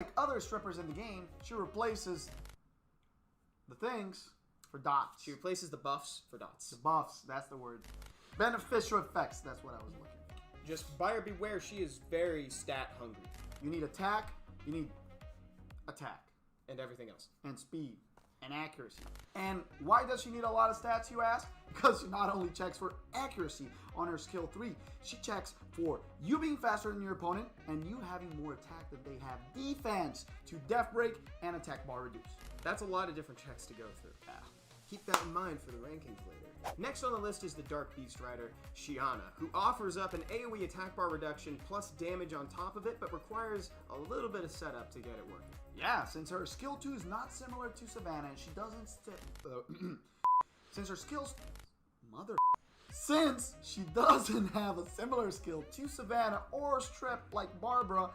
Like other strippers in the game, she replaces the things for dots. She replaces the buffs for dots. The buffs, that's the word. Beneficial effects, that's what I was looking for. Just buyer beware, she is very stat hungry. You need attack, you need attack. And everything else. And speed. And accuracy. And why does she need a lot of stats, you ask? Because she not only checks for accuracy on her skill 3, she checks for you being faster than your opponent and you having more attack than they have defense to def break and attack bar reduce. That's a lot of different checks to go through. Keep that in mind for the rankings later. Next on the list is the Dark Beast Rider, Shiana, who offers up an AoE attack bar reduction plus damage on top of it, but requires a little bit of setup to get it working. Yeah, since her skill 2 is not similar to Savannah, and she doesn't since her skills... Since she doesn't have a similar skill to Savannah or Strip like Barbara,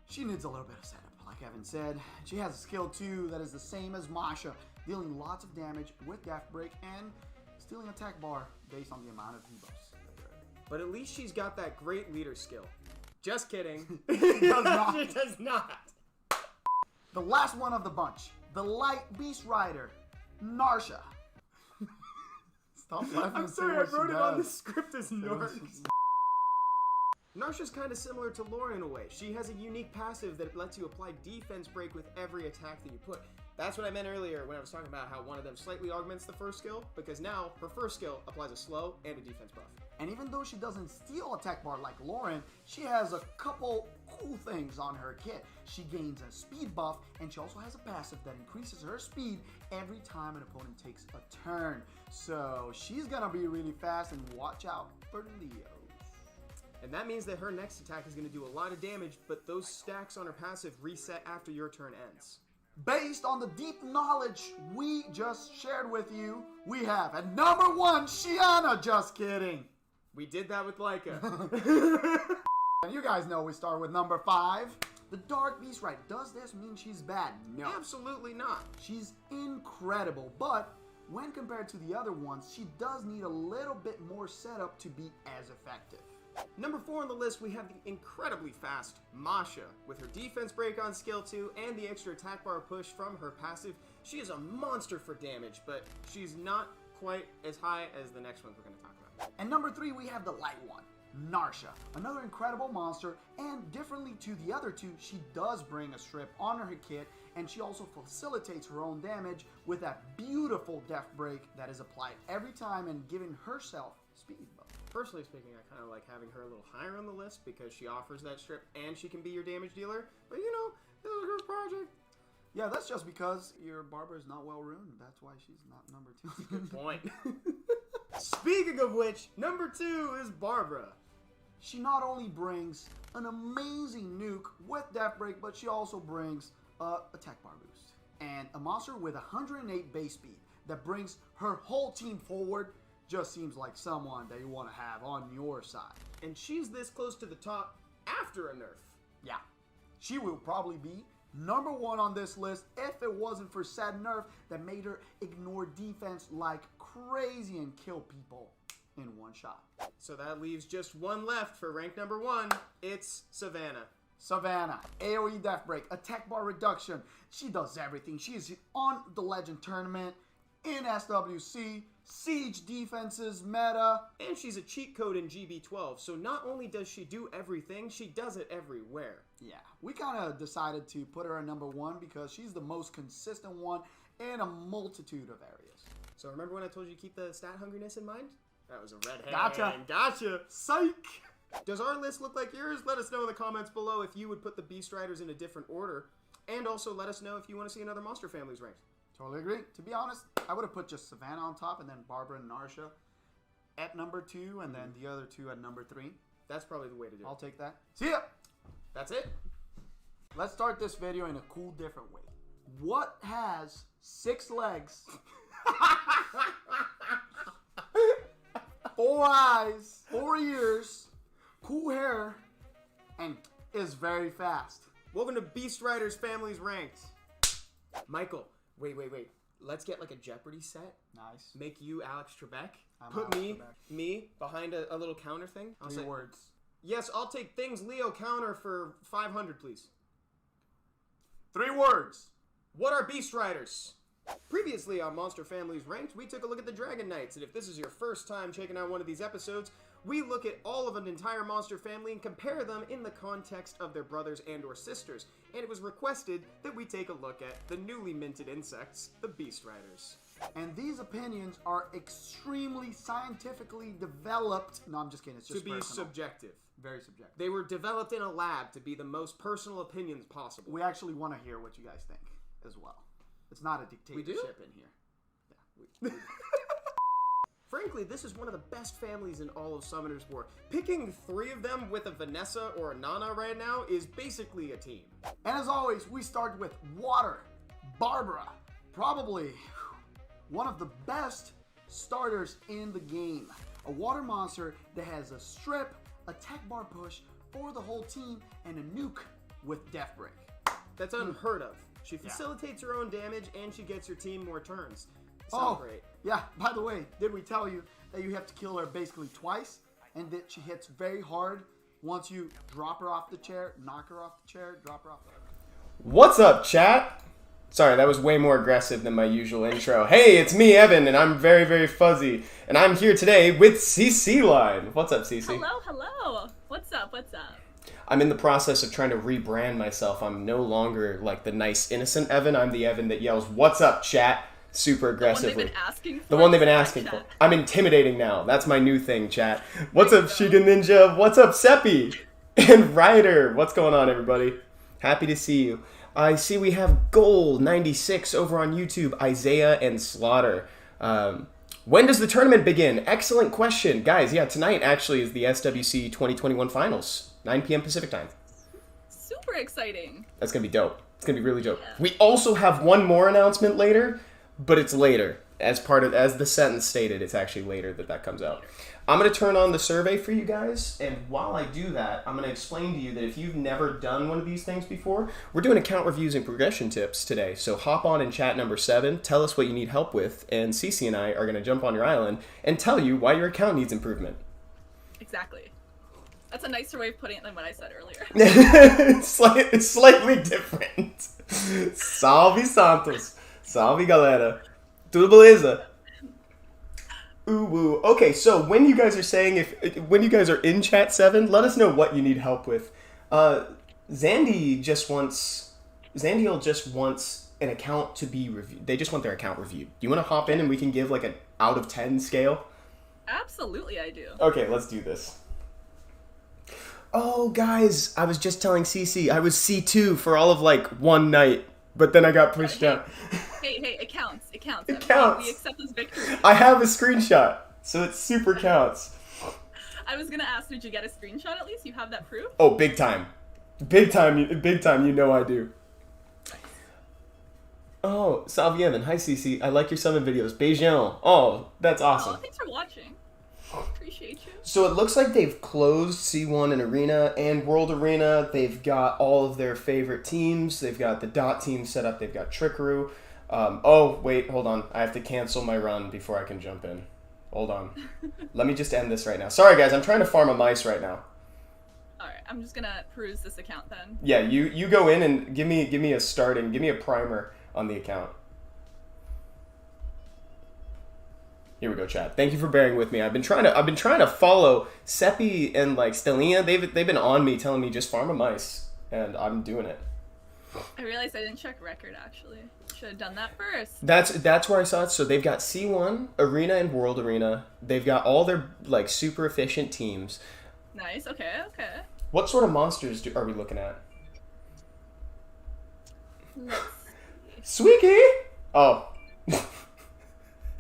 she needs a little bit of setup. Like Evan said, she has a skill 2 that is the same as Masha, dealing lots of damage with Death Break and stealing attack bar based on the amount of debuffs. But at least she's got that great leader skill. Just kidding. She does not. She does not. The last one of the bunch, the Light Beast Rider, Narsha. Stop laughing. I'm sorry, I wrote it on the script as Narc. Narsha's kind of similar to Laura in a way. She has a unique passive that lets you apply defense break with every attack that you put. That's what I meant earlier when I was talking about how one of them slightly augments the first skill, because now her first skill applies a slow and a defense buff. And even though she doesn't steal attack bar like Lauren, she has a couple cool things on her kit. She gains a speed buff, and she also has a passive that increases her speed every time an opponent takes a turn. So she's gonna be really fast, and watch out for Leo. And that means that her next attack is going to do a lot of damage, but those stacks on her passive reset after your turn ends. Based on the deep knowledge we just shared with you, we have at number 1, Shiana. Just kidding. We did that with Laika. And you guys know we start with number 5. The Dark Beast Rider. Does this mean she's bad? No. Absolutely not. She's incredible, but when compared to the other ones, she does need a little bit more setup to be as effective. Number 4 on the list, we have the incredibly fast Masha. With her defense break on skill 2 and the extra attack bar push from her passive, she is a monster for damage, but she's not quite as high as the next ones we're going to talk about. And number 3, we have the light one, Narsha. Another incredible monster, and differently to the other two, she does bring a strip on her kit, and she also facilitates her own damage with that beautiful death break that is applied every time and giving herself speed buff. Personally speaking, I kind of like having her a little higher on the list because she offers that strip and she can be your damage dealer. But you know, this is her project. Yeah, that's just because your barber is not well ruined. That's why she's not number 2. Good point. Speaking of which, number 2 is Barbara. She not only brings an amazing nuke with death break, but she also brings a attack bar boost. And a monster with 108 base speed that brings her whole team forward. Just seems like someone that you want to have on your side. And she's this close to the top after a nerf. Yeah. She will probably be number 1 on this list if it wasn't for said nerf that made her ignore defense like crazy and kill people in one shot. So that leaves just one left for rank number 1. It's Savannah. Savannah, AoE death break, attack bar reduction. She does everything. She is on the Legend Tournament, in SWC, Siege defenses, meta. And she's a cheat code in GB12, so not only does she do everything, she does it everywhere. Yeah, we kind of decided to put her at number 1 because she's the most consistent one in a multitude of areas. So remember when I told you to keep the stat hungriness in mind? That was a red herring. Gotcha. Gotcha. Psych. Does our list look like yours? Let us know in the comments below if you would put the Beast Riders in a different order. And also let us know if you want to see another Monster Families ranked. Totally agree. To be honest, I would have put just Savannah on top and then Barbara and Narsha at number 2 and then the other 2 at number 3. That's probably the way to do it. I'll take that. See ya! That's it. Let's start this video in a cool, different way. What has 6 legs, 4 eyes, 4 ears, cool hair, and is very fast? Welcome to Beast Riders Families Ranked. Michael, wait. Let's get like a Jeopardy set. Nice. Make you Alex Trebek. I'm Put Alex Trebek. me behind a little counter thing. I'll 3 say, words. yes, I'll take things Leo counter for 500, please. 3 words. What are Beast Riders? Previously on Monster Families Ranked, we took a look at the Dragon Knights, and if this is your first time checking out one of these episodes, we look at all of an entire monster family and compare them in the context of their brothers and or sisters, and it was requested that we take a look at the newly minted insects, the Beast Riders. And these opinions are extremely scientifically developed. No, I'm just kidding. It's just to be personal. subjective. Very subjective. They were developed in a lab to be the most personal opinions possible. We actually want to hear what you guys think as well. It's not a dictatorship in here. Yeah. Frankly, this is one of the best families in all of Summoner's War. Picking 3 of them with a Vanessa or a Nana right now is basically a team. And as always, we start with Water. Barbara. Probably one of the best starters in the game. A water monster that has a strip, attack bar push for the whole team, and a nuke with death break. That's unheard of. She facilitates her own damage and she gets your team more turns. Great. Yeah, by the way, did we tell you that you have to kill her basically twice and that she hits very hard once you drop her off the chair, knock her off the chair, drop her off the chair? What's up, chat? Sorry, that was way more aggressive than my usual intro. Hey, it's me, Evan, and I'm very, very fuzzy. And I'm here today with CC Line. What's up, CC? Hello. What's up? I'm in the process of trying to rebrand myself. I'm no longer like the nice, innocent Evan. I'm the Evan that yells, "What's up, chat?" super aggressively. The one they've been asking for. I'm intimidating now. That's my new thing, chat. What's up, Shiga Ninja? What's up, Seppi? And Ryder. What's going on, everybody? Happy to see you. I see we have Goal96 over on YouTube, Isaiah and Slaughter. When does the tournament begin? Excellent question. Guys, yeah, tonight actually is the SWC 2021 Finals. 9 p.m. Pacific time. Super exciting. That's going to be dope. It's going to be really dope. Yeah. We also have one more announcement later, but it's later. As the sentence stated, it's actually later that comes out. I'm going to turn on the survey for you guys, and while I do that, I'm going to explain to you that if you've never done one of these things before, we're doing account reviews and progression tips today. So hop on in chat number 7, tell us what you need help with, and Cece and I are going to jump on your island and tell you why your account needs improvement. Exactly. That's a nicer way of putting it than what I said earlier. It's slightly different. Salve Santos. Salve galera. Tudo beleza? Ooh woo. Okay, so when you guys are saying when you guys are in chat 7, let us know what you need help with. Zandiel just wants an account to be reviewed. They just want their account reviewed. Do you want to hop in and we can give like an out of 10 scale? Absolutely, I do. Okay, let's do this. Oh, guys, I was just telling Cece I was C2 for all of like one night, but then I got pushed down. Hey, it counts. It counts. It counts. We accept this victory. I have a screenshot, so it super counts. I was gonna ask, did you get a screenshot at least? You have that proof? Oh, big time. Big time, you know I do. Oh, Salve Yemen. Hi, Cece. I like your summon videos. Beijing. Oh, that's awesome. Oh, thanks for watching. Appreciate you. So it looks like they've closed C1 and Arena and World Arena. They've got all of their favorite teams. They've got the DOT team set up. They've got Trickaroo. Oh, wait, hold on. I have to cancel my run before I can jump in. Hold on. Let me just end this right now. Sorry, guys. I'm trying to farm a mice right now. Alright, I'm just gonna peruse this account then. Yeah, you go in and give me a primer on the account. Here we go, chat. Thank you for bearing with me. I've been trying to follow Seppi and like Stellina. They've been on me, telling me just farm a mice, and I'm doing it. I realized I didn't check record actually. Should have done that first. That's where I saw it. So they've got C1, Arena, and World Arena. They've got all their like super efficient teams. Nice. Okay. What sort of monsters are we looking at? Let's see. Sweekie! Oh.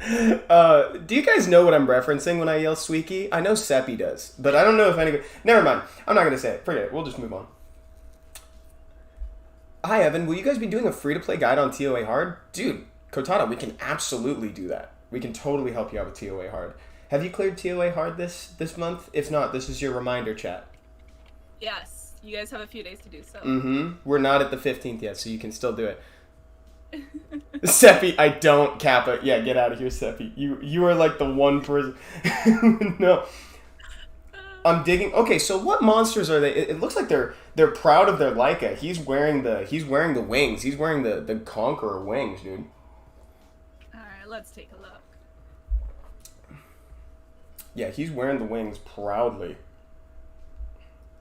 Do you guys know what I'm referencing when I yell Sweekie? I know Seppi does, but I don't know if anybody... Never mind. I'm not going to say it. Forget it. We'll just move on. Hi, Evan. Will you guys be doing a free-to-play guide on TOA Hard? Dude, Kotata, we can absolutely do that. We can totally help you out with TOA Hard. Have you cleared TOA Hard this month? If not, this is your reminder, chat. Yes. You guys have a few days to do so. Mm-hmm. We're not at the 15th yet, so you can still do it. Seppi, I don't Kappa. Yeah, get out of here, Seppi. You are like the one person. No. I'm digging. Okay, so what monsters are they? It looks like they're proud of their Leica. He's wearing the wings. He's wearing the Conqueror wings, dude. Alright, let's take a look. Yeah, he's wearing the wings proudly.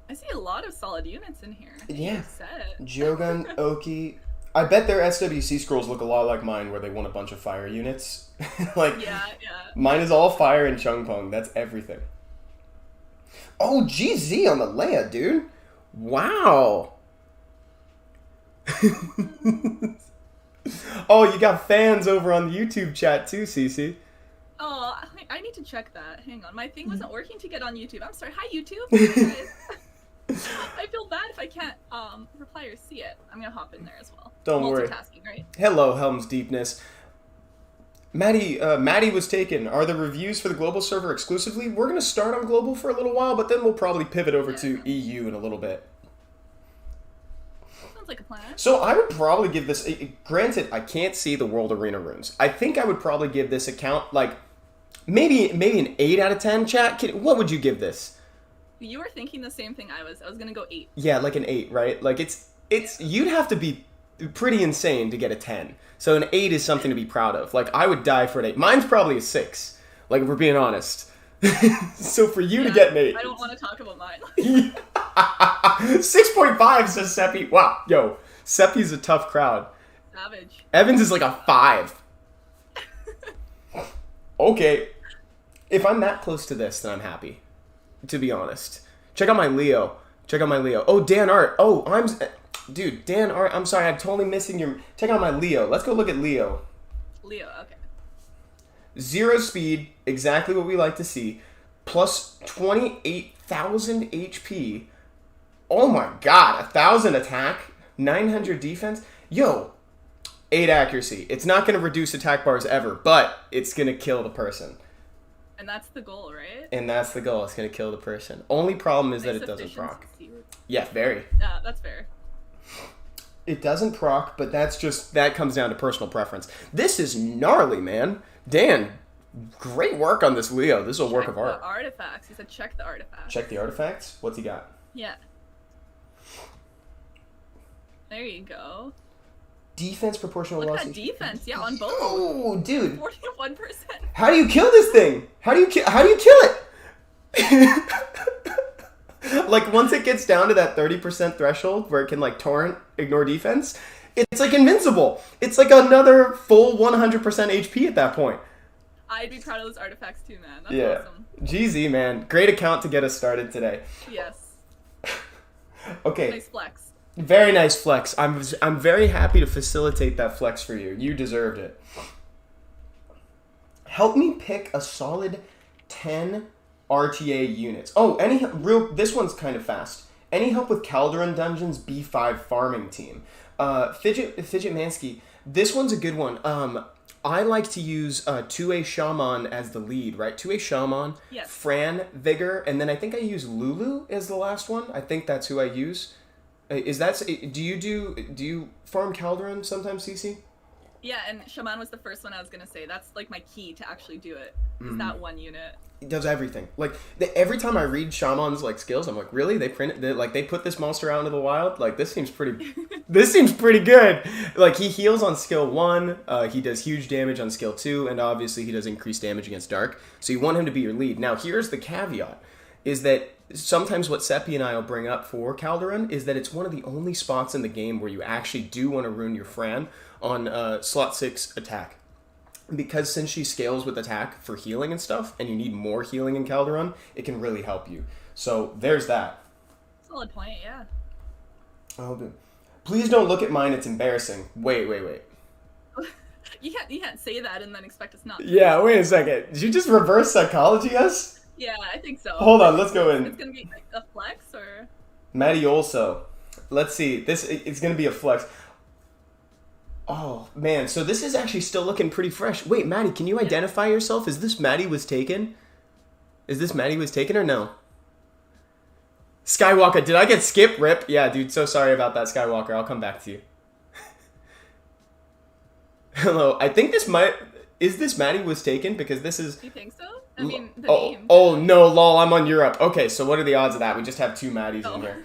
I see a lot of solid units in here. Yeah. Set. Jogun, Oki. I bet their SWC scrolls look a lot like mine, where they want a bunch of fire units. Like, Yeah. mine is all fire and Chung Pong. That's everything. Oh, GZ on the Leia, dude. Wow. Oh, you got fans over on the YouTube chat too, Cece. Oh, I need to check that. Hang on, my thing wasn't working to get on YouTube. I'm sorry. Hi, YouTube. Hi, guys. I feel bad if I can't reply or see it. I'm gonna hop in there as well. Don't worry. Multitasking, right? Hello, Helm's Deepness. Maddie was taken. Are the reviews for the global server exclusively? We're going to start on global for a little while, but then we'll probably pivot over to EU in a little bit. Sounds like a plan. So I would probably give this... Granted, I can't see the World Arena runes. I think I would probably give this account, like, maybe an 8 out of 10, chat. What would you give this? You were thinking the same thing I was. I was going to go 8. Yeah, like an 8, right? Like, it's you'd have to be pretty insane to get a 10. So an 8 is something to be proud of. Like, I would die for an 8. Mine's probably a 6. Like, if we're being honest. So for you to get an 8... I don't want to talk about mine. 6.5 says Seppi. Wow. Yo, Seppi's a tough crowd. Savage. Evans is like a 5. Okay. If I'm that close to this, then I'm happy. To be honest. Check out my Leo. Oh, Dan Art. Oh, Dude, Dan Art, I'm sorry, I'm totally missing your... Check out my Leo. Let's go look at Leo. Leo, okay. 0 speed, exactly what we like to see. Plus 28,000 HP. Oh my god, 1,000 attack, 900 defense. Yo, 8 accuracy. It's not going to reduce attack bars ever, but it's going to kill the person. And that's the goal, right? And that's the goal. It's going to kill the person. Only problem is that it doesn't proc. Yeah, very. Yeah, that's fair. It doesn't proc, but that comes down to personal preference. This is gnarly, man. Dan, great work on this Leo. This is a work of art. The artifacts. He said check the artifacts. Check the artifacts. What's he got? Yeah. There you go. Defense proportional Look loss. at that defense. Yeah, on both. Oh, dude. 41%. How do you kill this thing? How do you kill it? Like, once it gets down to that 30% threshold where it can, like, torrent, ignore defense, it's, like, invincible. It's, like, another full 100% HP at that point. I'd be proud of those artifacts, too, man. That's awesome. GZ, man. Great account to get us started today. Yes. Okay. Nice flex. Very nice flex. I'm very happy to facilitate that flex for you. You deserved it. Help me pick a solid 10 RTA units. Oh, this one's kind of fast. Any help with Calderon Dungeons B5 farming team? Fidget Mansky, this one's a good one. I like to use 2A Shaman as the lead, right? 2A Shaman, yes. Fran, Vigor, and then I think I use Lulu as the last one. I think that's who I use. Do you farm Calderon sometimes, Cece? Yeah, and Shaman was the first one I was gonna say. That's like my key to actually do it. Is that one unit. It does everything. Like every time I read Shaman's like skills, I'm like, really? They put this monster out into the wild? Like this seems pretty good. Like he heals on skill 1, he does huge damage on skill 2, and obviously he does increased damage against dark. So you want him to be your lead. Now here's the caveat, is that sometimes what Seppi and I will bring up for Calderon is that it's one of the only spots in the game where you actually do want to rune your Fran on slot 6 attack. Because since she scales with attack for healing and stuff, and you need more healing in Calderon, it can really help you. So there's that. Solid point, yeah. Oh, dude. Please don't look at mine, it's embarrassing. Wait. You can't say that and then expect us not to. Yeah, wait a second. Did you just reverse psychology us? Yeah, I think so. Hold on, let's go in. It's gonna be like a flex, or? Maddie also. Let's see. It's gonna be a flex. Oh, man. So this is actually still looking pretty fresh. Wait, Maddie, can you identify yourself? Is this Maddie was taken? Or no? Skywalker, did I get skipped? Rip. Yeah, dude, so sorry about that, Skywalker. I'll come back to you. Hello. I think is this Maddie was taken? Because this is... You think so? I mean, the Oh, name. oh no, lol, I'm on Europe. Okay, so what are the odds of that? We just have 2 Maddies Oh. in here.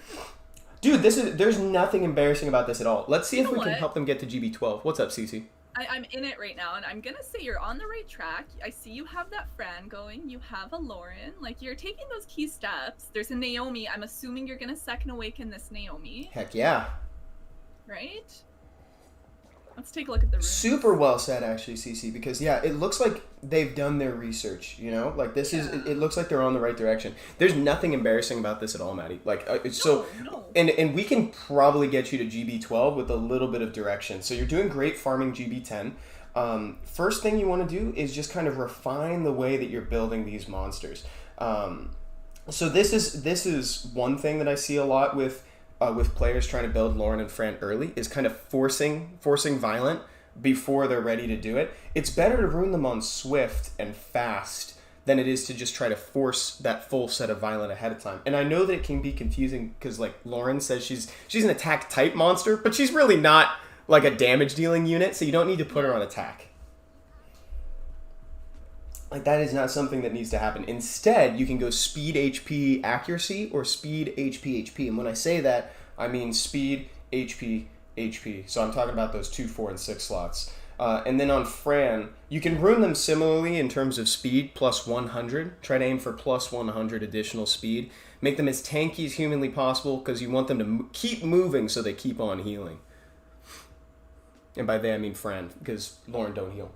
Dude, there's nothing embarrassing about this at all. Let's see if You we know can what? help them get to GB12. What's up, Cece? I'm in it right now, and I'm gonna say you're on the right track. I see you have that Fran going. You have a Lauren. Like, you're taking those key steps. There's a Naomi. I'm assuming you're gonna second awaken this Naomi, Heck yeah. right? Let's take a look at the runes. Super well said, actually, Cece, because yeah, it looks like they've done their research, you know? Like, this is, it looks like they're on the right direction. There's nothing embarrassing about this at all, Maddie. Like, so, No. and we can probably get you to GB12 with a little bit of direction. So you're doing great farming GB10. First thing you want to do is just kind of refine the way that you're building these monsters. So this is one thing that I see a lot with players trying to build Lauren and Fran early, is kind of forcing Violent before they're ready to do it. It's better to rune them on Swift and fast than it is to just try to force that full set of Violent ahead of time. And I know that it can be confusing because, like, Lauren says she's an attack type monster, but she's really not like a damage dealing unit, so you don't need to put her on attack. Like, that is not something that needs to happen. Instead, you can go speed, HP, accuracy, or speed, HP, HP. And when I say that, I mean speed, HP, HP. So I'm talking about those 2, 4, and 6 slots. And then on Fran, you can rune them similarly in terms of speed, plus 100. Try to aim for plus 100 additional speed. Make them as tanky as humanly possible because you want them to keep moving so they keep on healing. And by they, I mean Fran, because Lauren don't heal.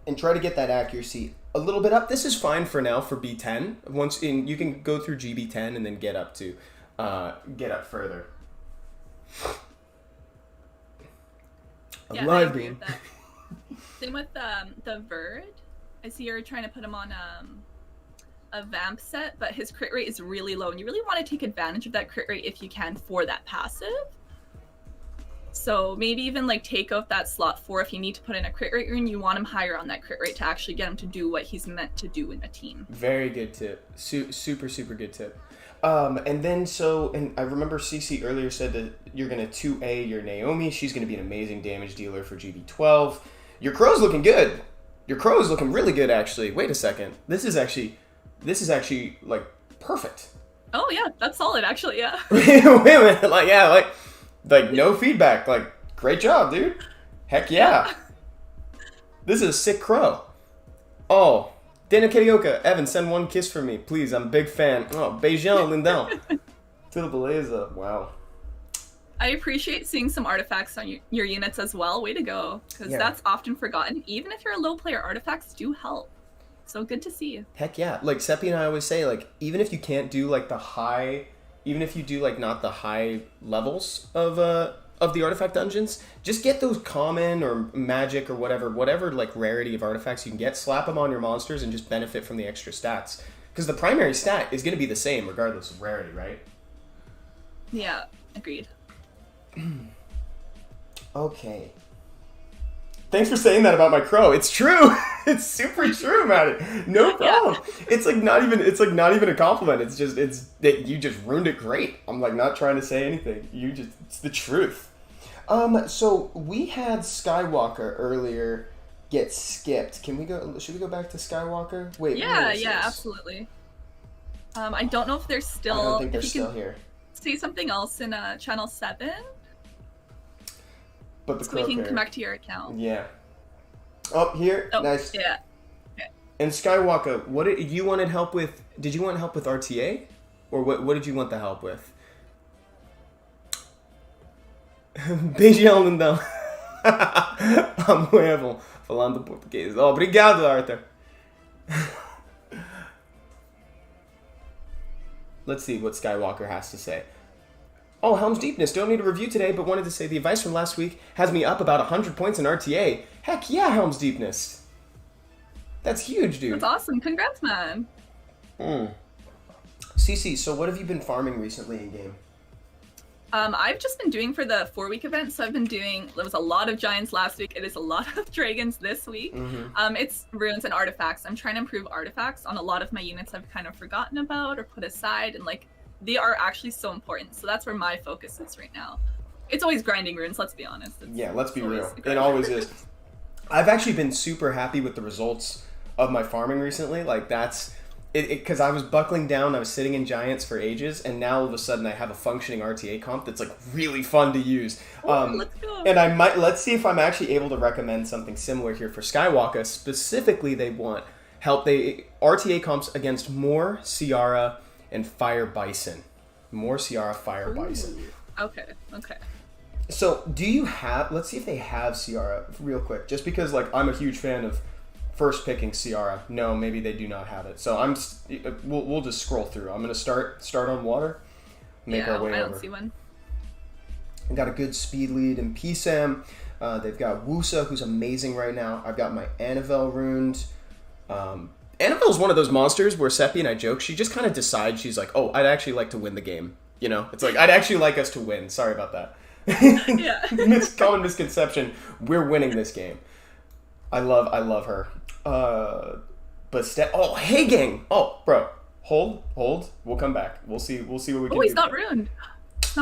And try to get that accuracy a little bit up. This is fine for now for B10. You can go through GB10 and then get up further. Yeah, I agree with that. Same with the Verd. I see you're trying to put him on a vamp set, but his crit rate is really low, and you really want to take advantage of that crit rate if you can for that passive. So maybe even like take out that slot 4 if you need to put in a crit rate rune. You want him higher on that crit rate to actually get him to do what he's meant to do in a team. Very good tip. Super good tip. And then and I remember CC earlier said that you're going to 2A your Naomi. She's going to be an amazing damage dealer for GB12. Your Crow's looking good. Your Crow is looking really good, actually. Wait a second. This is actually like perfect. Oh yeah, that's solid actually. Yeah. Wait a minute. Like no feedback. Like, great job, dude. Heck yeah. This is a sick Crow. Oh, Dana Karioka, Evan, send one kiss for me, please. I'm a big fan. Oh, Beijing, Lindell. Tudo beleza. Wow. I appreciate seeing some artifacts on your units as well. Way to go. Because that's often forgotten. Even if you're a low player, artifacts do help. So good to see you. Heck yeah. Like, Seppi and I always say, like, even if you can't do, like, even if you do, like, not the high levels of the artifact dungeons, just get those common or magic or whatever, like, rarity of artifacts you can get, slap them on your monsters, and just benefit from the extra stats. Because the primary stat is going to be the same regardless of rarity, right? Yeah, agreed. Okay. Thanks for saying that about my Crow. It's true. It's super true, Maddie. No problem. Yeah. It's not even a compliment. It's that you just ruined it great. I'm like not trying to say anything. It's the truth. So we had Skywalker earlier get skipped. Should we go back to Skywalker? Wait. Yeah, absolutely. I don't know if they're still. I don't think they're still here. Say something else in channel 7. But the so we can come back to your account. Yeah. Oh, here. Oh, nice. Yeah. Okay. And Skywalker, what did you want help with? Did you want help with RTA, or what did you want the help with? Beijão, Lindão. Amo falando português. Obrigado, Arthur. Let's see what Skywalker has to say. Oh, Helm's Deepness, don't need a review today, but wanted to say the advice from last week has me up about 100 points in RTA. Heck yeah, Helm's Deepness. That's huge, dude. That's awesome. Congrats, man. Cece, so what have you been farming recently in game? I've just been doing for the 4-week event, so there was a lot of giants last week. It is a lot of dragons this week. Mm-hmm. It's runes and artifacts. I'm trying to improve artifacts on a lot of my units I've kind of forgotten about or put aside, and like they are actually so important. So that's where my focus is right now. It's always grinding runes, let's be honest. Let's be real. It always is. I've actually been super happy with the results of my farming recently. Like that's it because I was buckling down. I was sitting in Giants for ages, and now all of a sudden I have a functioning RTA comp that's like really fun to use. Let's go. And let's see if I'm actually able to recommend something similar here for Skywalker. Specifically, they want help. They RTA comps against Moor, Ciara, and Fire Bison. Moor, Ciara, Fire Bison. Okay. So, do you have... Let's see if they have Ciara real quick. Just because, like, I'm a huge fan of first picking Ciara. No, maybe they do not have it. So, we'll just scroll through. I'm going to start on water. Make our way over. I don't see one. Got a good speed lead in PSAM. They've got Wusa, who's amazing right now. I've got my Anavel ruined. Anavel's one of those monsters where Seppi and I joke, she just kind of decides, she's like, oh, I'd actually like to win the game. You know? It's like, I'd actually like us to win. Sorry about that. Yeah. Common misconception. We're winning this game. I love her. But oh, hey gang. Oh, bro. Hold. We'll come back. We'll see what we can do. Oh, he's not ruined.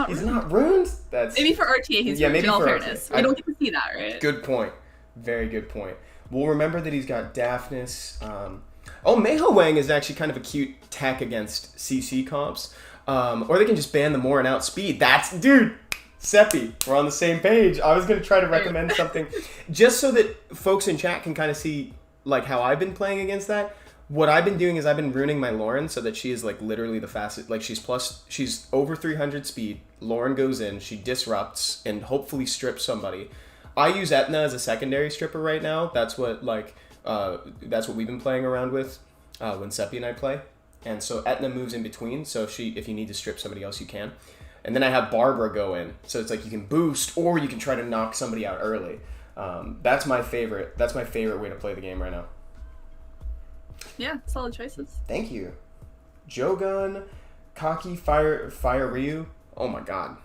He's not ruined? That's maybe for RTA he's ruined, maybe in all for fairness. RTA. We don't get to see that, right? Good point. Very good point. We'll remember that he's got Daphnis. Meiho Wang is actually kind of a cute tech against CC comps. Or they can just ban the more and outspeed. Dude, Seppi, we're on the same page. I was going to try to recommend something just so that folks in chat can kind of see like how I've been playing against that. What I've been doing is I've been ruining my Lauren so that she is like literally the fastest. Like she's over 300 speed. Lauren goes in, she disrupts and hopefully strips somebody. I use Etna as a secondary stripper right now. That's what we've been playing around with when Seppi and I play. And so Etna moves in between. So if you need to strip somebody else, you can. And then I have Barbara go in. So it's like you can boost or you can try to knock somebody out early. That's my favorite way to play the game right now. Yeah, solid choices. Thank you. Jogun, Kaki, Fire Ryu. Oh my god.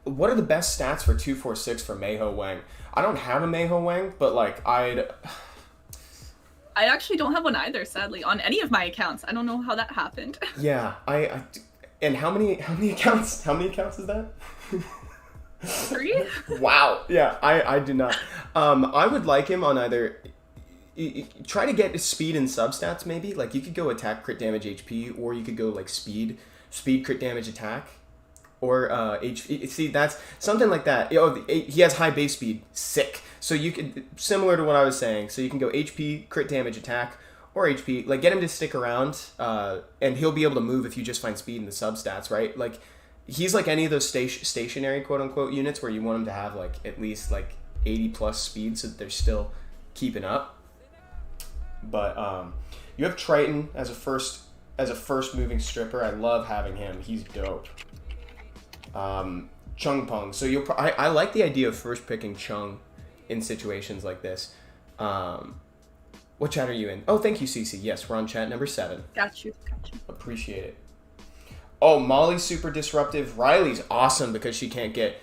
What are the best stats for 246 for Meiho Wang? I don't have a Meiho Wang, but like I actually don't have one either, sadly, on any of my accounts. I don't know how that happened. Yeah, and how many accounts? How many accounts is that? 3? Wow. Yeah, I do not. I would like him on either. Try to get speed and substats maybe. Like you could go attack, crit damage, HP, or you could go like speed, crit damage, attack, or HP. See, that's something like that. He has high base speed, sick. So you could, similar to what I was saying. So you can go HP, crit damage, attack, or HP. Like get him to stick around, and he'll be able to move if you just find speed in the substats, right? Like he's like any of those stationary quote unquote units where you want him to have like at least like 80 plus speed so that they're still keeping up. But you have Triton as a first moving stripper. I love having him. He's dope. Chung Peng. So I like the idea of first picking Chung in situations like this. What chat are you in? Oh, thank you, Cece. Yes, we're on chat number 7. Got you. Appreciate it. Oh, Molly's super disruptive. Riley's awesome because she can't get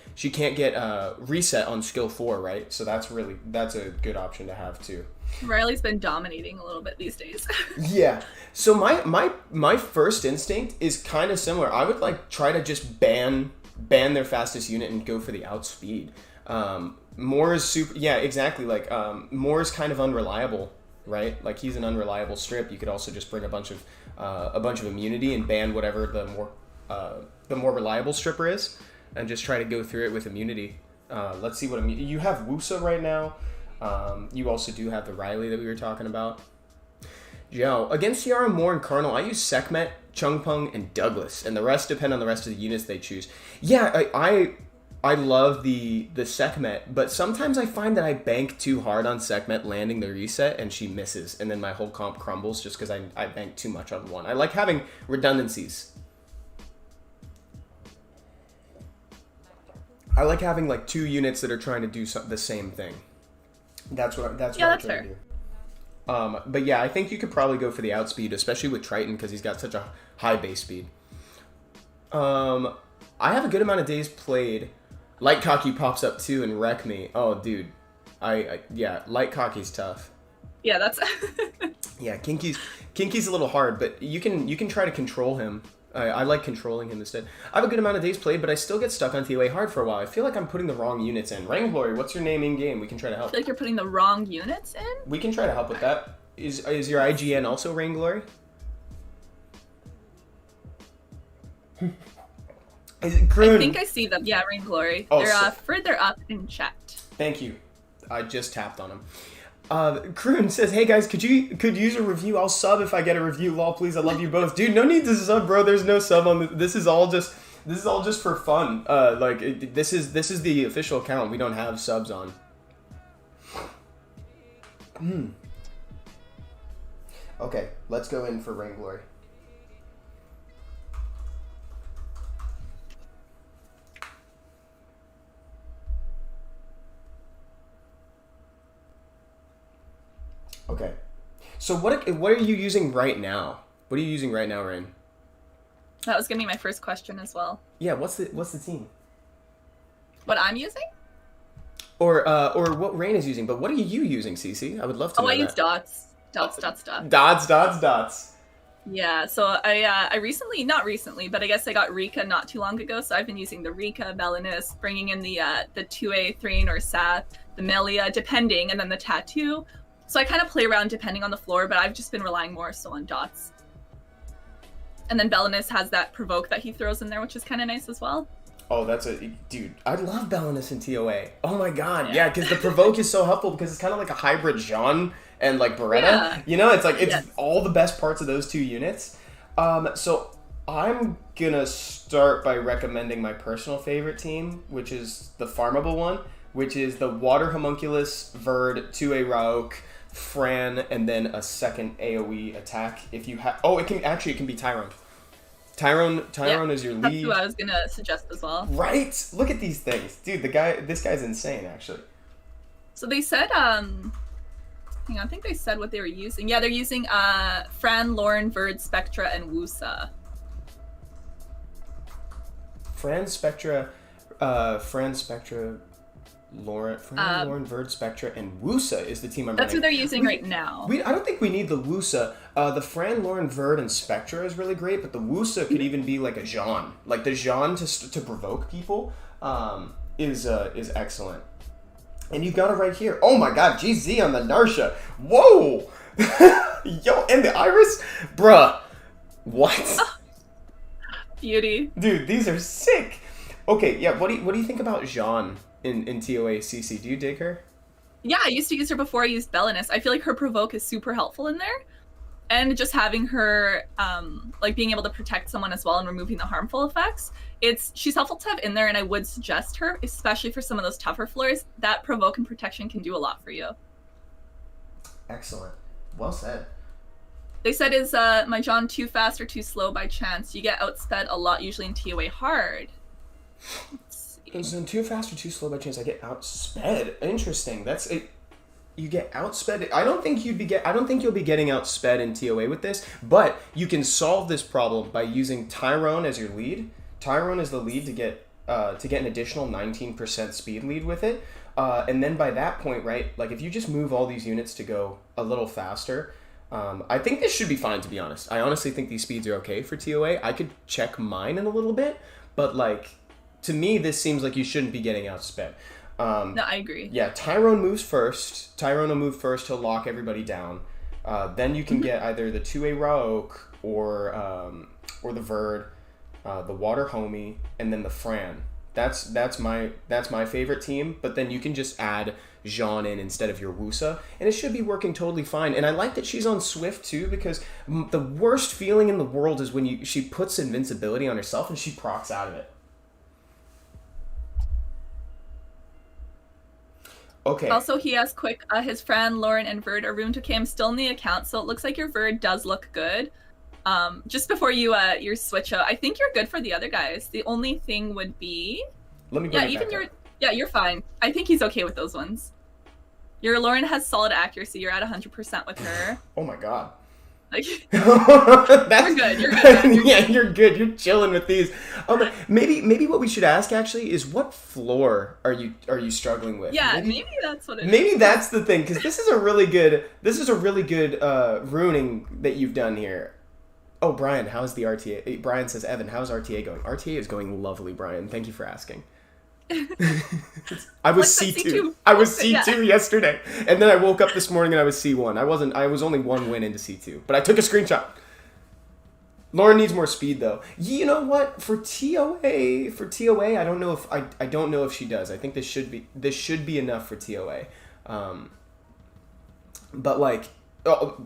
reset on skill 4, right? So that's a good option to have too. Riley's been dominating a little bit these days. Yeah. So my first instinct is kind of similar. I would like try to just ban their fastest unit and go for the outspeed. Moore is super. Yeah, exactly. Like Moore is kind of unreliable, right? Like he's an unreliable strip. You could also just bring a bunch of immunity and ban whatever the more reliable stripper is, and just try to go through it with immunity. Let's see what you have. Wusa right now. You also do have the Riley that we were talking about. Joe, against Ciara, Moore, and Colonel, I use Sekhmet, Chung Peng, and Douglas, and the rest depend on the rest of the units they choose. Yeah, I love the Sekhmet, but sometimes I find that I bank too hard on Sekhmet landing the reset, and she misses, and then my whole comp crumbles just because I bank too much on one. I like having redundancies. I like having like 2 units that are trying to do the same thing. That's what I'm trying to do. But yeah, I think you could probably go for the outspeed, especially with Triton because he's got such a high base speed. I have a good amount of days played. Light Cocky pops up too and wreck me. Oh, dude, Light Cocky's tough. Yeah, that's. Yeah, Kinky's a little hard, but you can try to control him. I like controlling him instead. I have a good amount of days played, but I still get stuck on TOA hard for a while. I feel like I'm putting the wrong units in. Wranglory, what's your name in game? We can try to help. I feel like you're putting the wrong units in? We can try to help with that. Is your IGN also Rain Glory? Is it Kroon? I think I see them. Yeah, Rain Glory. Oh, They're further up in chat. Thank you. I just tapped on him. Kroon says, "Hey guys, could use a review? I'll sub if I get a review. Lol, please. I love you both, dude. No need to sub, bro. There's no sub on this. This is all just for fun. This is the official account. We don't have subs on. Okay, let's go in for Rain Glory. Okay. So what are you using right now? What are you using right now, Rain? That was gonna be my first question as well. Yeah, what's the team? What I'm using? Or what Rain is using, but what are you using, Cece? I would love to know I that. use dots. Dots. Dots. Yeah, so I recently, not recently, but I guess I got Rika not too long ago, so I've been using the Rika, Belinus, bringing in the 2A, Thrain, or Sath, the Melia, depending, and then the Tattoo. So I kind of play around depending on the floor, but I've just been relying more so on dots. And then Belinus has that provoke that he throws in there, which is kind of nice as well. Oh, dude, I love Belinus in TOA. Oh my god, yeah, because the provoke is so helpful because it's kind of like a hybrid Jean and like Beretta. Yeah. You know, it's all the best parts of those two units. So I'm gonna start by recommending my personal favorite team, which is the farmable one, which is the Water Homunculus, Verd, 2A Rauk, Fran, and then a second AoE attack. If you have, it can be Tyrone. Tyrone is your lead. That's who I was gonna suggest as well. Right? Look at these things, dude. This guy's insane, actually. So they said, hang on, I think they said what they were using. Yeah, they're using Fran, Lauren, Verd, Spectra, and Wusa. Fran, Spectra, Lauren, Verd, Spectra, and Wusa is the team I'm running. That's who they're using right now. I don't think we need the Wusa. The Fran, Lauren, Verd, and Spectra is really great, but the Wusa could even be like a Jean. Like the Jean to provoke people is excellent. And you've got it right here. Oh my god, GZ on the Narsha. Whoa! Yo, and the Iris? Bruh. What? Beauty. Dude, these are sick. Okay, yeah, what do you think about Jean in TOA CC? Do you dig her? Yeah, I used to use her before I used Belinus. I feel like her provoke is super helpful in there. And just having her, like being able to protect someone as well and removing the harmful effects. She's helpful to have in there, and I would suggest her, especially for some of those tougher floors. That provoke and protection can do a lot for you. Excellent. Well said. They said, is my John too fast or too slow by chance? You get outsped a lot, usually in TOA hard. Is it too fast or too slow by chance? I get outsped. Interesting. That's it. You get outsped. I don't think you'll be getting outsped in TOA with this, but you can solve this problem by using Tyrone as your lead. Tyrone is the lead to get an additional 19% speed lead with it. And then by that point, right, like if you just move all these units to go a little faster, I think this should be fine, to be honest. I honestly think these speeds are okay for TOA. I could check mine in a little bit, but like, to me, this seems like you shouldn't be getting outsped. No, I agree. Yeah, Tyrone moves first. Tyrone will move first to lock everybody down. Then you can get either the 2A Rauk or the Verd, the Water Homie, and then the Fran. That's my favorite team. But then you can just add Jean in instead of your Wusa, and it should be working totally fine. And I like that she's on Swift too, because the worst feeling in the world is when she puts invincibility on herself and she procs out of it. Okay. Also, he asked quick, his Fran, Lauren, and Verd are ruined. Okay, I'm still in the account, so it looks like your Verd does look good. Just before your switch out, I think you're good for the other guys. The only thing would be... Let me bring it back up. Yeah, you're fine. I think he's okay with those ones. Your Lauren has solid accuracy. You're at 100% with her. Oh my god. Like, You're good. You're good. Yeah, you're good. You're chilling with these. Maybe what we should ask actually is, what floor are you struggling with? Yeah, maybe that's what it is. Maybe that's the thing, because this is a really good ruining that you've done here. Oh, Brian, how's the RTA? Brian says, Evan, how's RTA going? RTA is going lovely, Brian. Thank you for asking. I was What's that, C2. C2? I was Yeah. C2 yesterday. And then I woke up this morning and I was C1. I was only one win into C2. But I took a screenshot. Lauren needs more speed though. You know what? For TOA, I don't know if I don't know if she does. I think this should be enough for TOA. But like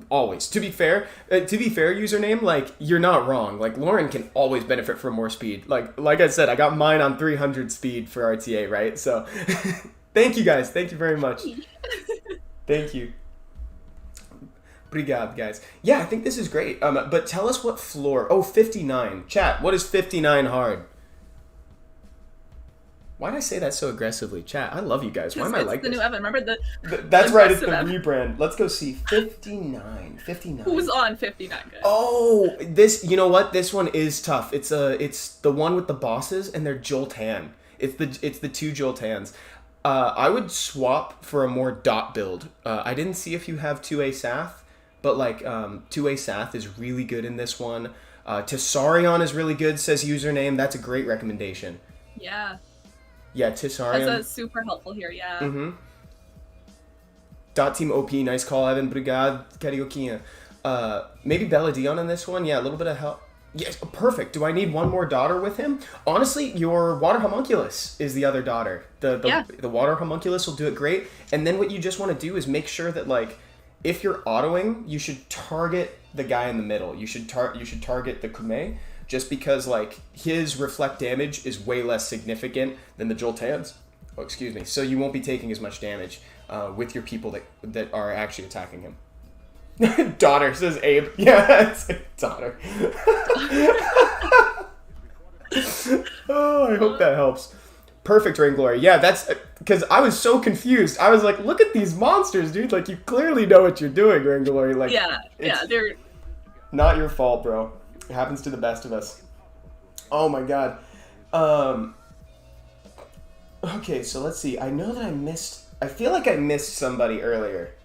always, to be fair, username, like, you're not wrong. Like, Lauren can always benefit from more speed. Like I said, I got mine on 300 speed for RTA, right? So, thank you guys. Thank you very much. Thank you. Obrigado, guys. Yeah, I think this is great. But tell us what floor. Oh, 59. Chat, what is 59 hard? Why did I say that so aggressively? Chat, I love you guys. Why am I like the this? new Evan. Remember That's right, it's the aggressive Evan. rebrand. Let's go see. 59. Who's on 59, guys? Oh, you know what? This one is tough. It's the one with the bosses and they're Joltan. It's the two Joltans. I would swap for a more dot build. I didn't see if you have 2A Sath, but like 2A Sath is really good in this one. Tessarion is really good, says username. That's a great recommendation. Yeah. Yeah, Tessarion. That's super helpful here, yeah. Mm-hmm. Dot team OP, nice call, Evan. Brigade, Kariokinha. Maybe Belladion in this one. Yeah, a little bit of help. Yes, perfect. Do I need one more daughter with him? Honestly, your water homunculus is the other daughter. The water homunculus will do it great. And then what you just want to do is make sure that, like, if you're autoing, you should target the guy in the middle. You should target the Kume, just because, like, his reflect damage is way less significant than the Joltans. Oh, excuse me. So you won't be taking as much damage with your people that are actually attacking him. Daughter, says Abe. Yeah, it's like daughter. Oh, I hope that helps. Perfect, Rain Glory. Yeah, that's because I was so confused. I was like, look at these monsters, dude. Like, you clearly know what you're doing, Rain Glory. Like, they're not your fault, bro. It happens to the best of us. Oh my god. Okay, so let's see. I know that I feel like I missed somebody earlier.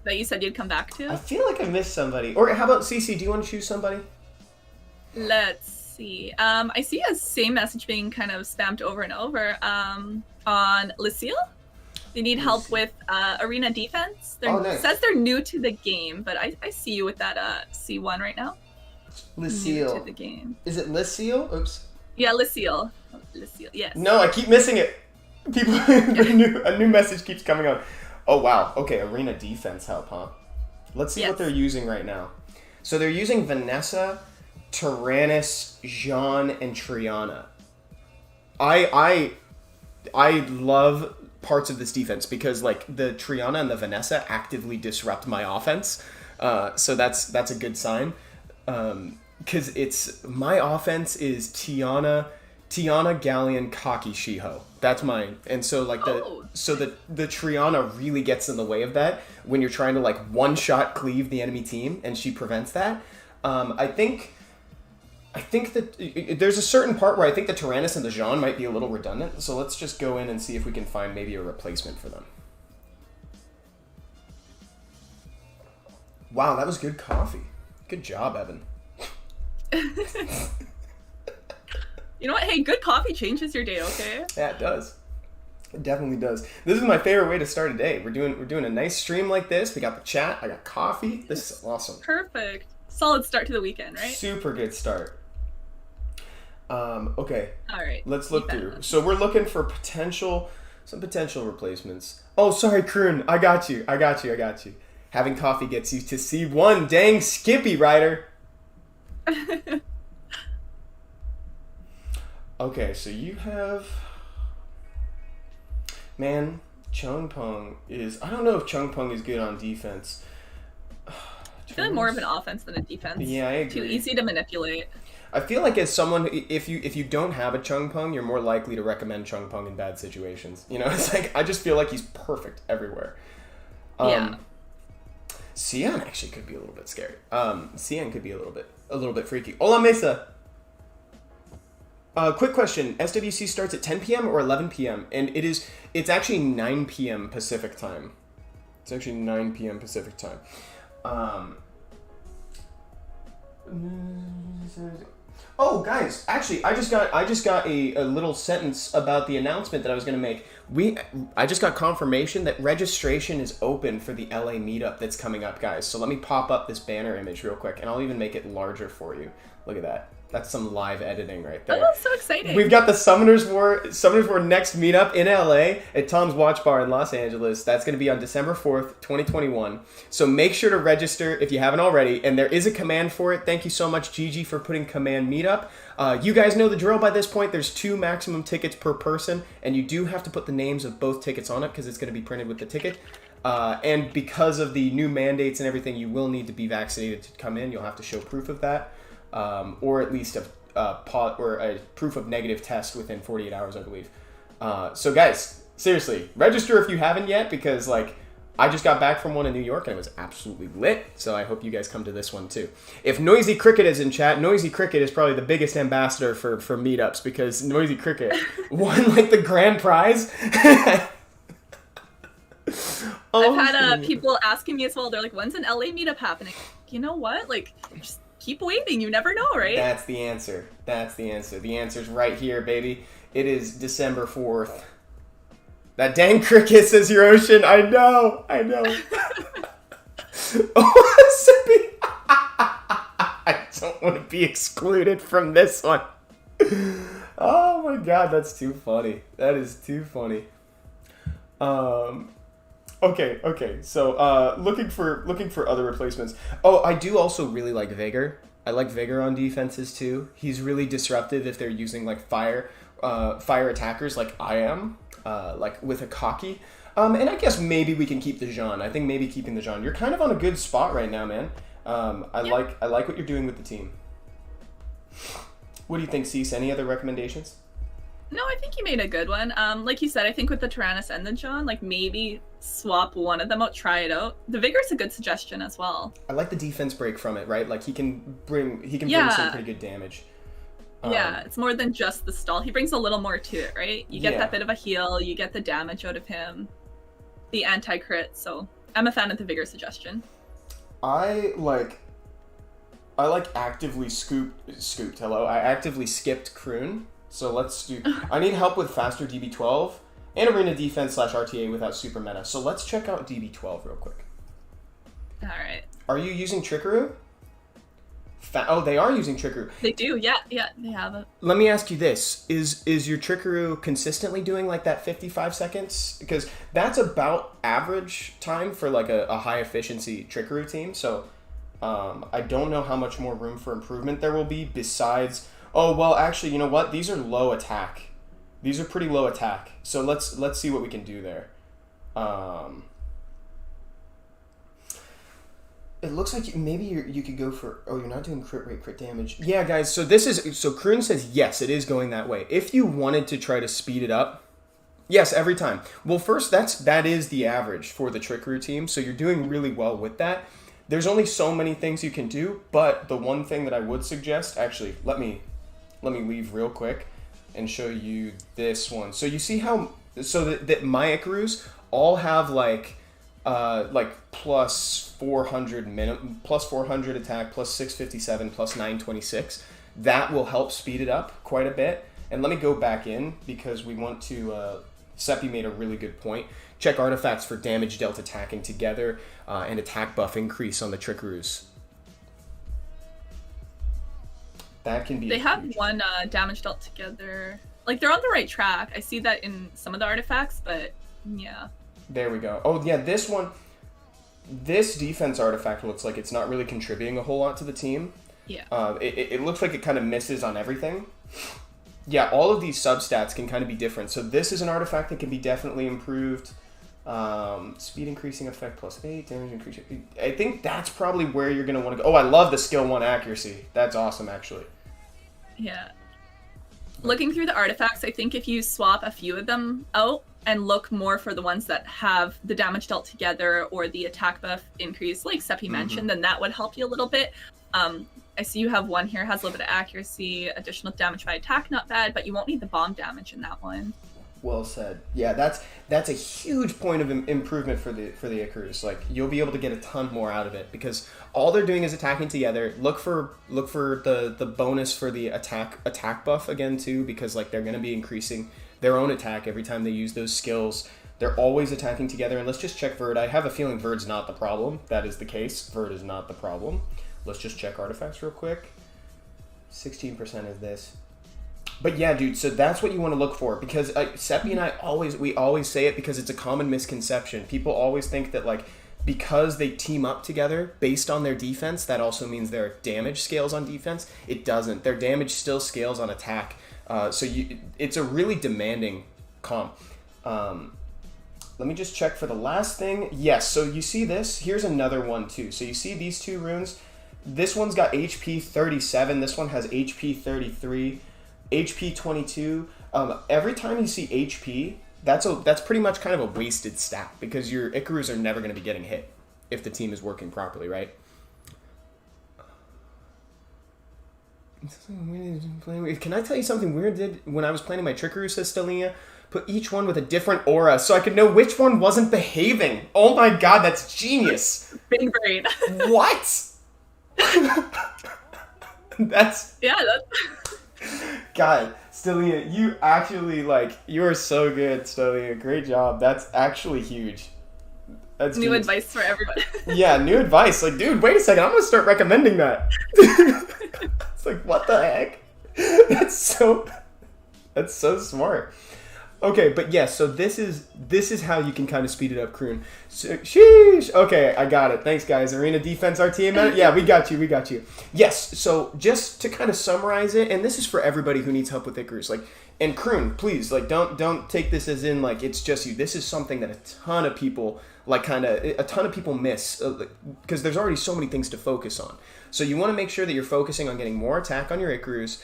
that you said you'd come back to. I feel like I missed somebody. Or how about Cece? Do you want to choose somebody? Let's see. I see a same message being kind of spammed over and over on Lucille. They need help with arena defense. Nice. Says they're new to the game, but I see you with that C1 right now. Lucille. New to the game. Is it Lucille? Oops. Yeah, Lucille. Lucille, yes. No, I keep missing it. People, a new message keeps coming on. Oh, wow. Okay, arena defense help, huh? Let's see what they're using right now. So they're using Vanessa, Tyrannus, Jean, and Triana. I love parts of this defense because, like, the Triana and the Vanessa actively disrupt my offense. So that's a good sign. Because my offense is Tiana, Galleon, Kaki, Shiho. That's mine. And so, like, the Triana really gets in the way of that when you're trying to, like, one-shot cleave the enemy team, and she prevents that. I think that there's a certain part where I think the Tyrannus and the Jean might be a little redundant, so let's just go in and see if we can find maybe a replacement for them. Wow, that was good coffee. Good job, Evan. You know what? Hey, good coffee changes your day, okay? Yeah, it does. It definitely does. This is my favorite way to start a day. We're doing a nice stream like this. We got the chat. I got coffee. This is awesome. Perfect. Solid start to the weekend, right? Super good start. Okay. All right. Let's look through. So we're looking for some potential replacements. Oh, sorry, Kroon. I got you. Having coffee gets you to C1. Dang, Skippy Rider. Okay, so you have... Man, Chung Peng is... I don't know if Chung Peng is good on defense. I feel like more of an offense than a defense. Yeah, I agree. Too easy to manipulate. I feel like as someone, if you don't have a Chung Peng, you're more likely to recommend Chung Peng in bad situations. You know, it's like, I just feel like he's perfect everywhere. Yeah. Cian actually could be a little bit scary. Cian could be a little bit freaky. Hola, Mesa! Quick question. SWC starts at 10 p.m. or 11 p.m. And it's actually 9 p.m. Pacific time. It's actually 9 p.m. Pacific time. Oh, guys, actually, I just got a little sentence about the announcement that I was going to make. I just got confirmation that registration is open for the LA meetup that's coming up, guys. So let me pop up this banner image real quick, and I'll even make it larger for you. Look at that. That's some live editing right there. Oh, that's so exciting. We've got the Summoners War next meetup in LA at Tom's Watch Bar in Los Angeles. That's going to be on December 4th, 2021. So make sure to register if you haven't already. And there is a command for it. Thank you so much, Gigi, for putting command meetup. You guys know the drill by this point. There's 2 maximum tickets per person. And you do have to put the names of both tickets on it because it's going to be printed with the ticket. And because of the new mandates and everything, you will need to be vaccinated to come in. You'll have to show proof of that. Or at least a proof of negative test within 48 hours, I believe. So guys, seriously, register if you haven't yet, because like I just got back from one in New York and it was absolutely lit. So I hope you guys come to this one too. If Noisy Cricket is in chat, Noisy Cricket is probably the biggest ambassador for meetups, because Noisy Cricket won like the grand prize. I've had people asking me as well. They're like, "When's an LA meetup happening?" You know what? Like, just keep waiting. You never know, right? That's the answer. That's the answer. The answer's right here, baby. It is December 4th. That dang cricket, says your ocean. I know. Oh, Sippy. I don't want to be excluded from this one. Oh my god, that's too funny. That is too funny. Okay. So, looking for other replacements. Oh, I do also really like Vigor. I like Vigor on defenses too. He's really disruptive if they're using like fire attackers like I am, like with a cocky. And I guess maybe we can keep the Jean. I think maybe keeping the Jean. You're kind of on a good spot right now, man. I like what you're doing with the team. What do you think, Cease? Any other recommendations? No, I think you made a good one. Like you said, I think with the Tyrannus and the John, like maybe swap one of them out, try it out. The Vigor's a good suggestion as well. I like the defense break from it, right? Like he can bring some pretty good damage. Yeah, it's more than just the stall. He brings a little more to it, right? You get that bit of a heal, you get the damage out of him, the anti-crit, so I'm a fan of the Vigor suggestion. I actively scooped. Hello, I actively skipped Kroon. So let's do. I need help with faster DB12 and arena defense / RTA without super meta. So let's check out DB12 real quick. All right. Are you using Trickaroo? They are using Trickaroo. They do, yeah, they have it. Let me ask you this: Is your Trickaroo consistently doing like that 55 seconds? Because that's about average time for like a high efficiency Trickaroo team. So I don't know how much more room for improvement there will be besides. Oh, well, actually, you know what? These are low attack. These are pretty low attack. So let's see what we can do there. It looks like maybe you could go for... Oh, you're not doing crit rate, crit damage. Yeah, guys, so Kroon says, yes, it is going that way. If you wanted to try to speed it up, yes, every time. Well, first, that is the average for the Trickaroo team, so you're doing really well with that. There's only so many things you can do, but the one thing that I would suggest... Actually, let me leave real quick and show you this one. So you see how... So that my Ikaroos all have like plus 400 plus 400 attack, plus 657, plus 926. That will help speed it up quite a bit. And let me go back in because we want to... Seppi made a really good point. Check artifacts for damage dealt attacking together and attack buff increase on the Trickaroos. That can be... They have one damage dealt together. Like, they're on the right track. I see that in some of the artifacts, but yeah. There we go. Oh, yeah, this one... This defense artifact looks like it's not really contributing a whole lot to the team. Yeah. It looks like it kind of misses on everything. Yeah, all of these substats can kind of be different. So this is an artifact that can be definitely improved. Speed increasing effect +8, damage increasing. I think that's probably where you're going to want to go. Oh, I love the skill 1 accuracy. That's awesome, actually. Yeah. Looking through the artifacts, I think if you swap a few of them out and look more for the ones that have the damage dealt together or the attack buff increase, like Seppi mentioned, then that would help you a little bit. I see you have one here, has a little bit of accuracy, additional damage by attack, not bad, but you won't need the bomb damage in that one. Well said. Yeah, that's a huge point of improvement for the Icarus. Like, you'll be able to get a ton more out of it because all they're doing is attacking together. Look for the bonus for the attack buff again too, because like they're going to be increasing their own attack every time they use those skills. They're always attacking together. And let's just check Verd. I have a feeling Verd's not the problem. That is the case. Verd is not the problem. Let's just check artifacts real quick. 16% is this. But yeah, dude, so that's what you want to look for, because Seppi and I always say it because it's a common misconception. People always think that like because they team up together based on their defense, that also means their damage scales on defense. It doesn't. Their damage still scales on attack. It's a really demanding comp. Let me just check for the last thing. Yes, so you see this? Here's another one too. So you see these two runes? This one's got HP 37. This one has HP 33. HP 22. Every time you see HP, that's pretty much kind of a wasted stat because your Icarus are never going to be getting hit if the team is working properly, right? Can I tell you something weird did when I was planning my trickery, says Stellina? Put each one with a different aura so I could know which one wasn't behaving. Oh my god, that's genius. Big brain. What? That's... Yeah, that's... God, Stellina, you actually, you are so good, Stellina. Great job. That's actually huge. That's new genius. Advice for everyone. Yeah, new advice. Like, dude, wait a second. I'm going to start recommending that. It's like, what the heck? That's so smart. Okay, but yes, so this is how you can kind of speed it up, Kroon. So, sheesh. Okay, I got it. Thanks, guys. Arena defense RTA minute? Yeah, we got you. Yes, so just to kind of summarize it, and this is for everybody who needs help with Icarus, and Kroon, please, don't take this as in, it's just you. This is something that a ton of people, miss, because there's already so many things to focus on. So you want to make sure that you're focusing on getting more attack on your Icarus.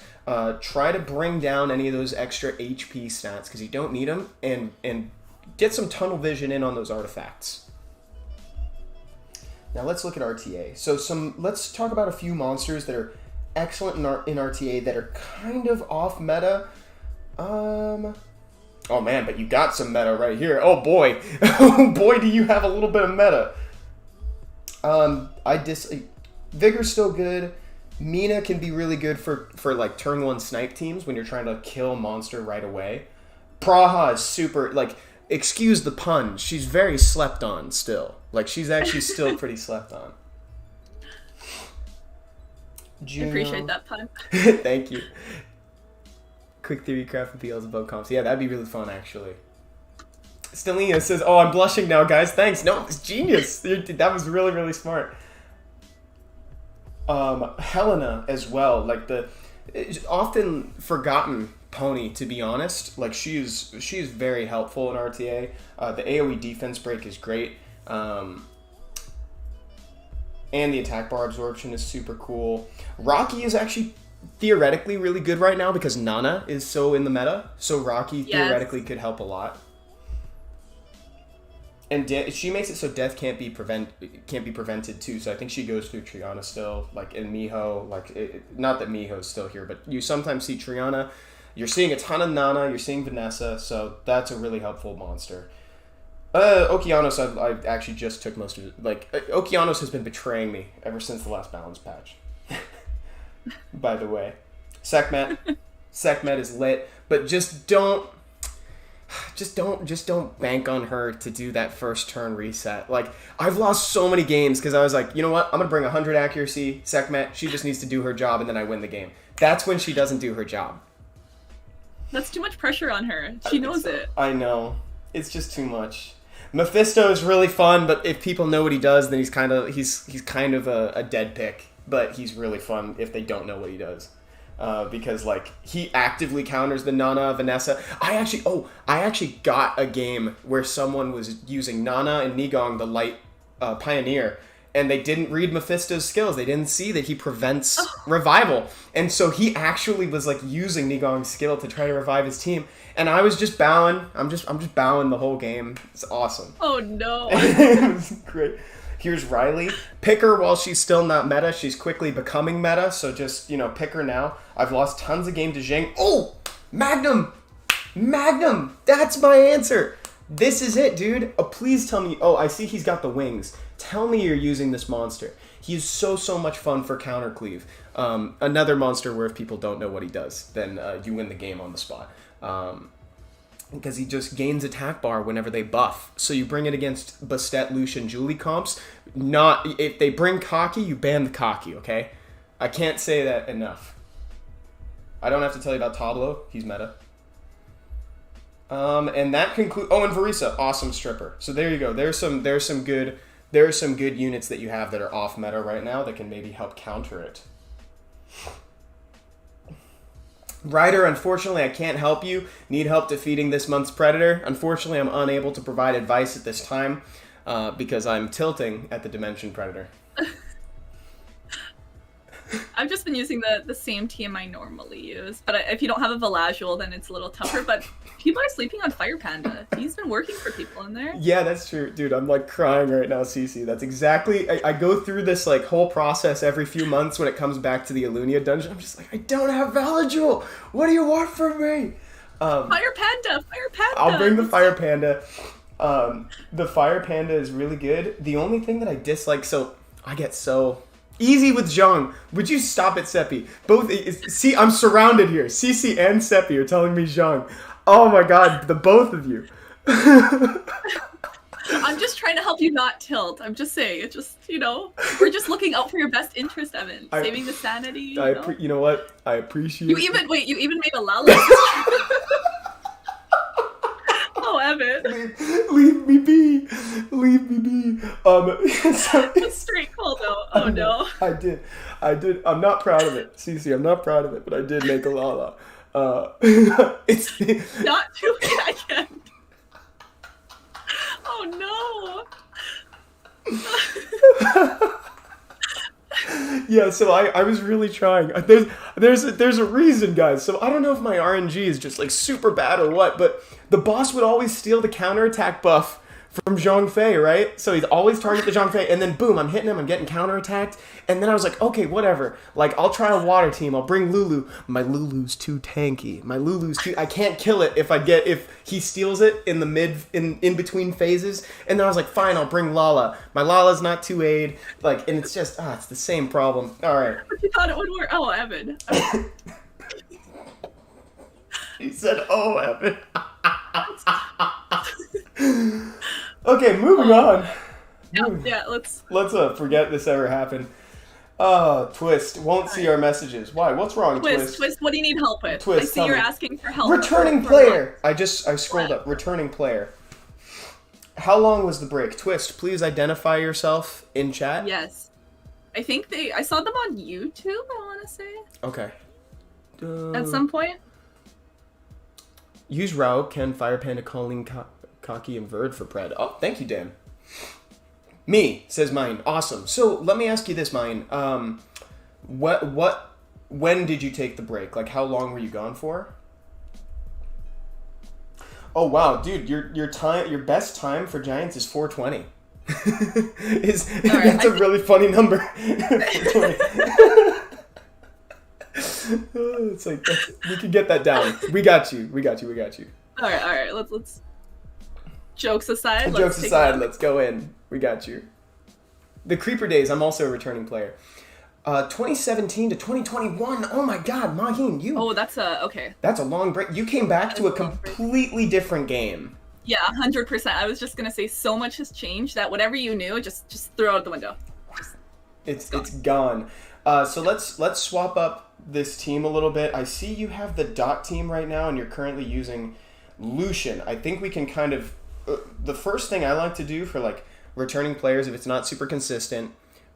Try to bring down any of those extra HP stats because you don't need them, and get some tunnel vision in on those artifacts. Now let's look at RTA. So let's talk about a few monsters that are excellent in RTA that are kind of off meta. Oh man, but you got some meta right here. Oh boy, oh boy, do you have a little bit of meta. Vigor's still good. Mina can be really good for turn 1 snipe teams when you're trying to kill a monster right away. Praha is super, excuse the pun, she's very slept on still. She's actually still pretty slept on. Juno. Appreciate that pun. Thank you. Quick theory craft and Beelzebub comps. Yeah, that'd be really fun actually. Stellina says, oh, I'm blushing now, guys. Thanks. No, it's genius. That was really, really smart. Helena as well, often forgotten pony, to be honest. She is very helpful in RTA. The AoE defense break is great. And the attack bar absorption is super cool. Rocky is actually theoretically really good right now because Nana is so in the meta. So Rocky theoretically could help a lot. And she makes it so death can't be prevented too. So I think she goes through Triana still, in Miho. Not that Miho's still here, but you sometimes see Triana. You're seeing a ton of Nana. You're seeing Vanessa. So that's a really helpful monster. Okeanos, I actually just took most of it. Okeanos has been betraying me ever since the last balance patch. By the way, Sekhmet is lit, but just don't bank on her to do that first turn reset. I've lost so many games because I was like, you know what? I'm going to bring 100 accuracy. Sekhmet, she just needs to do her job and then I win the game. That's when she doesn't do her job. That's too much pressure on her. She knows it. I know. It's just too much. Mephisto is really fun, but if people know what he does, then he's kind of a dead pick. But he's really fun if they don't know what he does. Because he actively counters the Nana Vanessa. I actually got a game where someone was using Nana and Nigong, the light pioneer, and they didn't read Mephisto's skills. They didn't see that he prevents revival, and so he actually was using Nigong's skill to try to revive his team. And I was just bowing. I'm just bowing the whole game. It's awesome. Oh no! It was great. Here's Riley. Pick her while she's still not meta. She's quickly becoming meta, so just, pick her now. I've lost tons of game to Zhang. Oh! Magnum Magnum! That's my answer! This is it, dude. Please tell me. Oh, I see he's got the wings. Tell me you're using this monster. He's so much fun for counter cleave. Another monster where if people don't know what he does, then you win the game on the spot. Because he just gains attack bar whenever they buff. So you bring it against Bastet, Lucian, Julie comps. If they bring Cocky, you ban the Cocky, okay? I can't say that enough. I don't have to tell you about Tablo. He's meta. And that concludes. Oh, and Varisa, awesome stripper. So there you go. There are some good units that you have that are off meta right now that can maybe help counter it. Ryder, unfortunately, I can't help you. Need help defeating this month's Predator. Unfortunately, I'm unable to provide advice at this time because I'm tilting at the Dimension Predator. I've just been using the same team I normally use, but if you don't have a Velazul, then it's a little tougher. But people are sleeping on Fire Panda. He's been working for people in there. Yeah, that's true. Dude, I'm like crying right now, Cece. That's exactly... I go through this like whole process every few months when it comes back to the Alunia dungeon. I'm just like, I don't have Velazul. What do you want from me? Fire Panda! Fire Panda! I'll bring the Fire Panda. The Fire Panda is really good. The only thing that I dislike... So, I get so... Easy with Zhang. Would you stop it, Seppi? See, I'm surrounded here. Cece and Seppi are telling me Zhang. Oh my god, the both of you. I'm just trying to help you not tilt. I'm just saying, it's just, we're just looking out for your best interest, Evan. Saving the sanity. You know what? I appreciate you even made a Lala. Oh, Evan. Leave me be. Leave me be. That's straight call though. Oh no. I did. I'm not proud of it. Cece, I'm not proud of it, but I did make a Lala. It's not too late, I can't. Oh no. Yeah, so I was really trying. There's a reason, guys. So I don't know if my RNG is just like super bad or what, but the boss would always steal the counterattack buff from Zhang Fei, right? So he'd always target the Zhang Fei, and then boom, I'm hitting him, I'm getting counterattacked, and then I was like, okay, whatever. Like, I'll try a water team, I'll bring Lulu. My Lulu's too tanky. I can't kill it if he steals it in the in between phases, and then I was like, fine, I'll bring Lala. My Lala's not too aid, like, and it's just, it's the same problem. Alright. But you thought it would work. Oh, Evan. He said, oh, Evan. Okay, moving on. Yeah, let's forget this ever happened. Twist won't see our messages. Why? What's wrong, Twist? Twist, what do you need help with? Twist, I see you're asking for help. Returning player. I scrolled up. Returning player. How long was the break? Twist, please identify yourself in chat. Yes. I think I saw them on YouTube, I want to say. Okay. At some point. Use Rao, Ken, Fire Panda, Colleen, Cocky, and Verd for Pred. Oh, thank you, Dan. Me, says Mine. Awesome. So, let me ask you this, Mine. When did you take the break? Like, how long were you gone for? Oh, wow, dude, your best time for Giants is 420. That's a really funny number. 420. It's like, we can get that down. We got you. All right. Let's. Jokes aside. Let's go in. We got you. The Creeper Days. I'm also a returning player. 2017 to 2021. Oh my God, Maheen, you. Oh, okay. That's a long break. You came back to a completely different game. Yeah, 100%. I was just gonna say, so much has changed that whatever you knew, just throw out the window. It's gone. So let's swap up this team a little bit. I see you have the dot team right now, and you're currently using Lucian. I think we can kind of the first thing I like to do for like returning players, if it's not super consistent,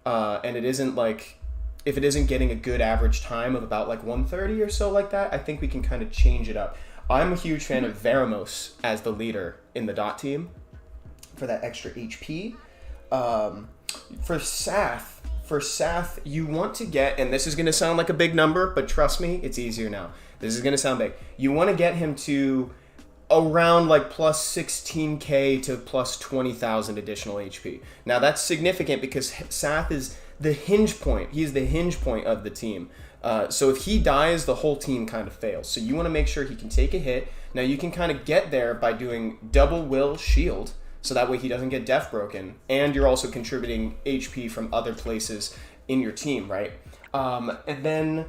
and it isn't like if it isn't getting a good average time of about like 130 or so like that, I think we can kind of change it up. I'm a huge fan of Veramos as the leader in the dot team for that extra HP. For Sath, you want to get, and this is going to sound like a big number, but trust me, it's easier now. This is going to sound big. You want to get him to around like plus 16k to plus 20,000 additional HP. Now that's significant because Sath is the hinge point. He's the hinge point of the team. So if he dies, the whole team kind of fails. So you want to make sure he can take a hit. Now you can kind of get there by doing double will shield, so that way he doesn't get death broken, and you're also contributing HP from other places in your team, right? And then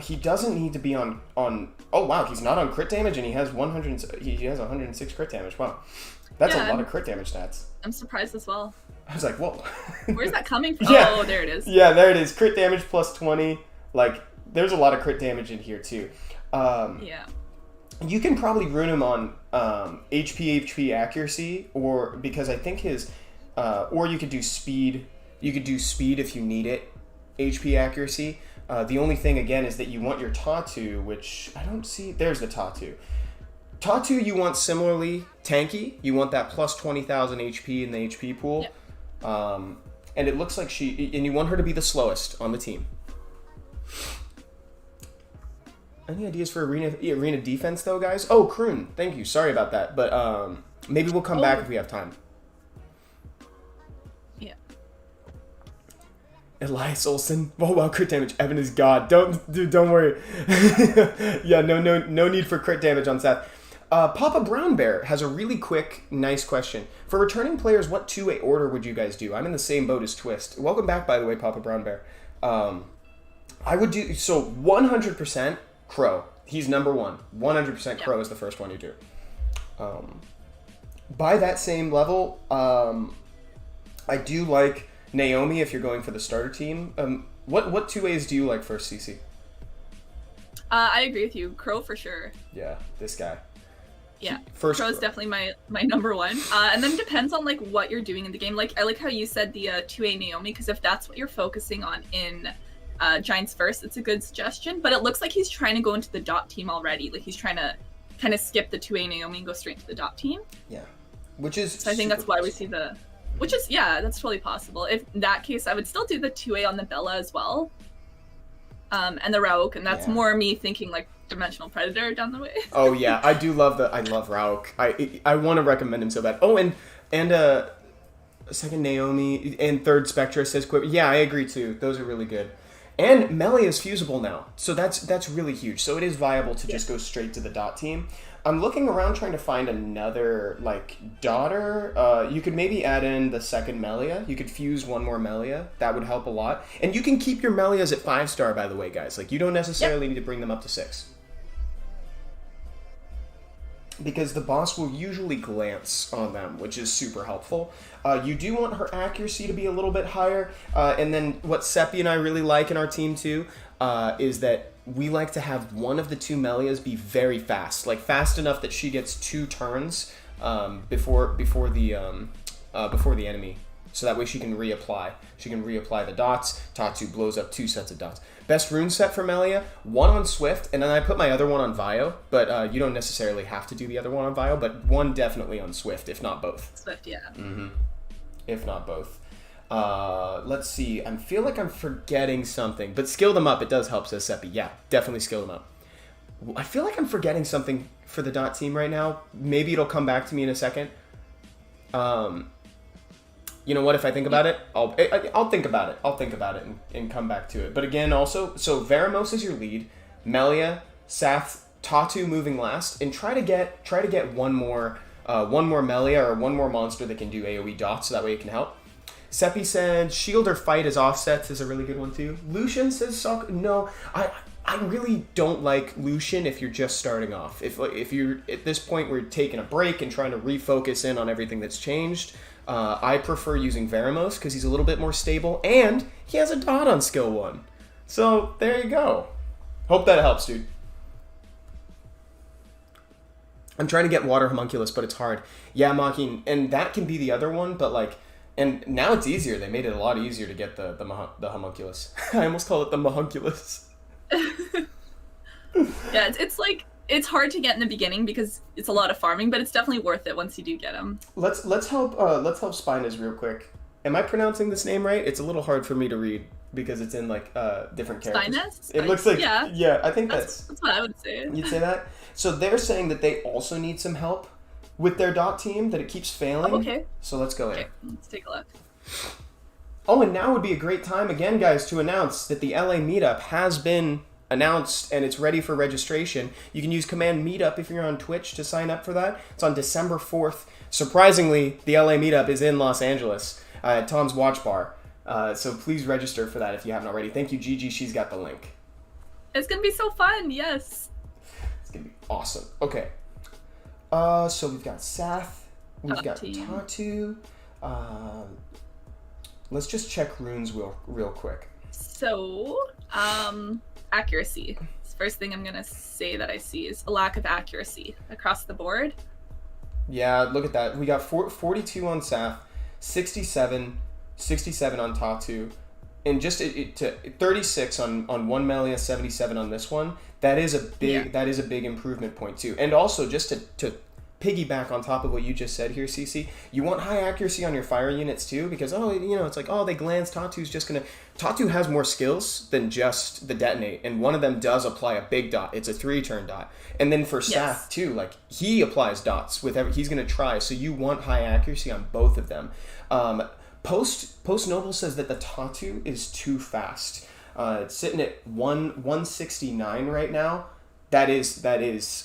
he doesn't need to be on. Oh wow, he's not on crit damage, and he has 106 crit damage. Wow, that's a lot of crit damage stats. I'm surprised as well. I was like, whoa. Where's that coming from? Yeah. Oh, there it is. Yeah, there it is. Crit damage plus 20. Like, there's a lot of crit damage in here too. Yeah. You can probably rune him on HP accuracy, or because I think his, or you could do speed. You could do speed if you need it. HP accuracy. The only thing again is that you want your Tatu, which I don't see. There's the Tatu. Tatu you want similarly tanky. You want that plus 20,000 HP in the HP pool. Yep. And it looks like and you want her to be the slowest on the team. Any ideas for arena defense though, guys? Oh, Kroon, thank you. Sorry about that, but maybe we'll come back if we have time. Yeah. Elias Olsen. Oh wow, crit damage. Evan is god. Don't worry. Yeah, no need for crit damage on Seth. Papa Brown Bear has a really quick, nice question. For returning players, what 2A order would you guys do? I'm in the same boat as Twist. Welcome back, by the way, Papa Brown Bear. I would do, so 100% Crow. He's number one. 100% Crow is the first one you do. By that same level, I do like Naomi if you're going for the starter team. What 2As do you like first, CC? I agree with you. Crow for sure. Yeah, this guy. Yeah, First Crow's definitely my number one. And then depends on like what you're doing in the game. Like I like how you said the 2A Naomi, because if that's what you're focusing on in Giants first, it's a good suggestion. But it looks like he's trying to go into the dot team already. Like he's trying to kind of skip the 2A Naomi and go straight to the dot team. Yeah, which is. So I think that's why we see the. Which is that's totally possible. If in that case, I would still do the 2A on the Bella as well. And the Rauk, and that's more me thinking like Dimensional Predator down the way. Oh yeah, I love Rauk. I want to recommend him so bad. Oh, and second Naomi and third Spectra says quick. Yeah, I agree too. Those are really good. And Melee is fusible now, so that's really huge. So it is viable to just go straight to the dot team. I'm looking around trying to find another like daughter. You could maybe add in the second Melia. You could fuse one more Melia. That would help a lot. And you can keep your Melias at 5-star, by the way, guys. Like you don't necessarily need to bring them up to 6. Because the boss will usually glance on them, which is super helpful. You do want her accuracy to be a little bit higher. And then what Seppi and I really like in our team too is that we like to have one of the two Melias be very fast. Like fast enough that she gets 2 turns before the enemy. So that way she can reapply. She can reapply the dots. Tatsu blows up 2 sets of dots. Best rune set for Melia, 1 on Swift, and then I put my other one on Vio, but you don't necessarily have to do the other one on Vio, but one definitely on Swift, if not both. Swift, yeah. Mm-hmm. If not both. Let's see. I feel like I'm forgetting something, but skill them up. It does help, says Seppi. Yeah, definitely skill them up. I feel like I'm forgetting something for the dot team right now. Maybe it'll come back to me in a second. You know what? If I think about it, I'll think about it. I'll think about it and come back to it. But again, also, so Veramos is your lead. Melia, Sath, Tatu moving last, and try to get one more Melia or one more monster that can do AoE dots, so that way it can help. Seppi said shield or fight as offsets is a really good one too. Lucian says no. I really don't like Lucian if you're just starting off. If you're at this point we're taking a break and trying to refocus in on everything that's changed. I prefer using Veramos because he's a little bit more stable and he has a dot on skill 1. So there you go. Hope that helps, dude. I'm trying to get Water Homunculus, but it's hard. Yeah, Maki, and that can be the other one, but like, and now it's easier. They made it a lot easier to get the Homunculus. I almost call it the Mahunculus. Yeah, it's like, it's hard to get in the beginning because it's a lot of farming, but it's definitely worth it once you do get them. Let's help Spinus real quick. Am I pronouncing this name right? It's a little hard for me to read because it's in like different characters. Spinus? It looks like yeah. I think that's what I would say. You'd say that. So they're saying that they also need some help with their dot team. That it keeps failing. Oh, okay. So let's go in. Okay, let's take a look. Oh, and now would be a great time again, guys, to announce that the LA Meetup has been announced and it's ready for registration. You can use command Meetup if you're on Twitch to sign up for that. It's on December 4th. Surprisingly, the LA Meetup is in Los Angeles at Tom's Watch Bar. So please register for that if you haven't already. Thank you, Gigi. She's got the link. It's gonna be so fun. Yes. It's gonna be awesome. Okay. So we've got Sath. We've got Tatu. Let's just check runes real quick. So, accuracy. First thing I'm gonna say that I see is a lack of accuracy across the board. Yeah, look at that. We got 42 on Sath, 67 on Tatu, and just to 36 on one Melia, 77 on this one. That is a big improvement point too. And also just to piggyback on top of what you just said here, Cece, you want high accuracy on your fire units too, because it's like, they glance. Tatu has more skills than just the detonate, and one of them does apply a big dot. It's a 3-turn dot. And then for Sath too, like he applies dots with he's gonna try. So you want high accuracy on both of them. Post Noble says that the Tatu is too fast. It's sitting at 169 right now. That is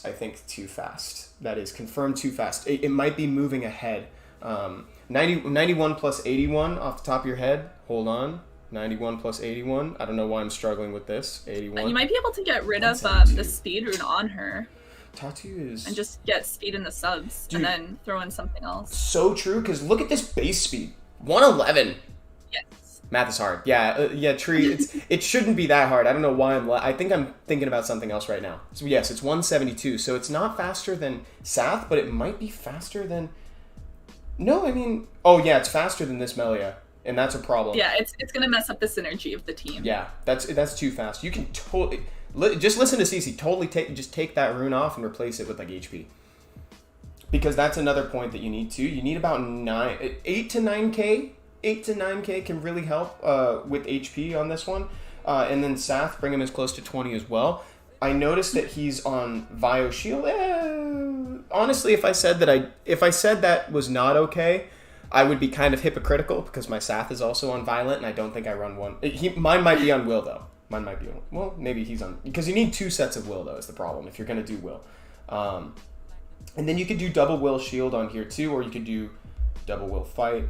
I think too fast. That is confirmed too fast. It might be moving ahead. 91 plus 81 off the top of your head. Hold on. 91 plus 81. I don't know why I'm struggling with this. 81. You might be able to get rid of the speed rune on her. Tatu is... And just get speed in the subs, and then throw in something else. So true, because look at this base speed. 111. Yes. Math is hard. Yeah, Tree, it shouldn't be that hard. I don't know why I think I'm thinking about something else right now. So yes, it's 172. So it's not faster than Sath, but it might be faster than... No, I mean... Oh, yeah, it's faster than this Melia, and that's a problem. Yeah, it's going to mess up the synergy of the team. Yeah, that's too fast. You can totally... Just listen to Cece. Totally take that rune off and replace it with, like, HP. Because that's another point that you need, too. You need about 8 to 9k. 8 to 9k can really help with HP on this one. And then Sath, bring him as close to 20 as well. I noticed that he's on Vio Shield. Honestly, if I said that was not okay, I would be kind of hypocritical because my Sath is also on Violent, and I don't think I run one. Mine might be on Will, though. Mine might be on... Well, maybe he's on... Because you need 2 sets of Will, though, is the problem, if you're going to do Will. And then you could do double Will Shield on here, too, or you could do double Will Fight.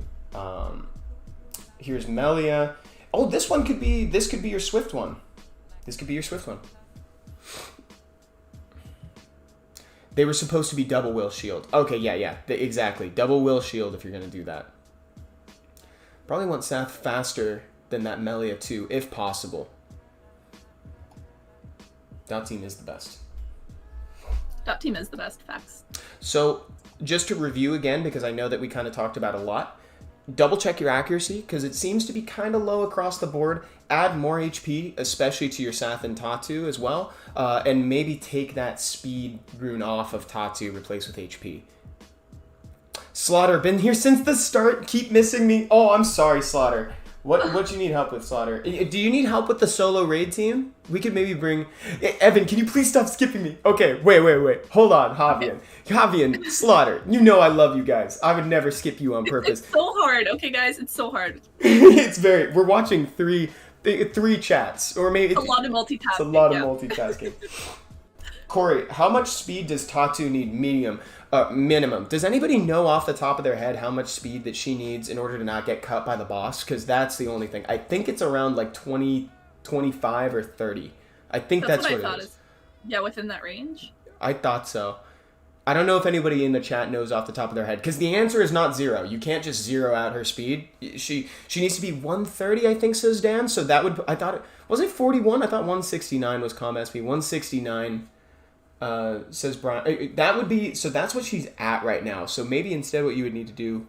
Here's Melia. Oh, this could be your Swift one. This could be your Swift one. They were supposed to be double Will Shield. Okay, yeah, exactly. Double Will Shield if you're going to do that. Probably want Sath faster than that Melia too, if possible. Dot team is the best. Dot team is the best, facts. So, just to review again, because I know that we kind of talked about a lot, double check your accuracy, because it seems to be kind of low across the board. Add more HP, especially to your Sath and Tatu as well, and maybe take that speed rune off of Tatu, replace with HP. Slaughter, been here since the start, keep missing me. Oh, I'm sorry, Slaughter. What you need help with, Slaughter? Do you need help with the solo raid team? We could maybe bring... Evan, can you please stop skipping me? Okay, wait. Hold on, Javian. Javian, Slaughter, you know I love you guys. I would never skip you on purpose. It's so hard, okay, guys? It's so hard. We're watching three chats, or maybe... It's a lot of multitasking. It's a lot of multitasking. Corey, how much speed does Tatu need minimum? Does anybody know off the top of their head how much speed that she needs in order to not get cut by the boss? Because that's the only thing. I think it's around like 20, 25, or 30. I think that's what it is. Yeah, within that range? I thought so. I don't know if anybody in the chat knows off the top of their head, because the answer is not 0. You can't just 0 out her speed. She needs to be 130, I think, says Dan. So that would... I thought... Was it 41? I thought 169 was combat speed. 169... says Brian. That would be... So that's what she's at right now. So maybe instead what you would need to do...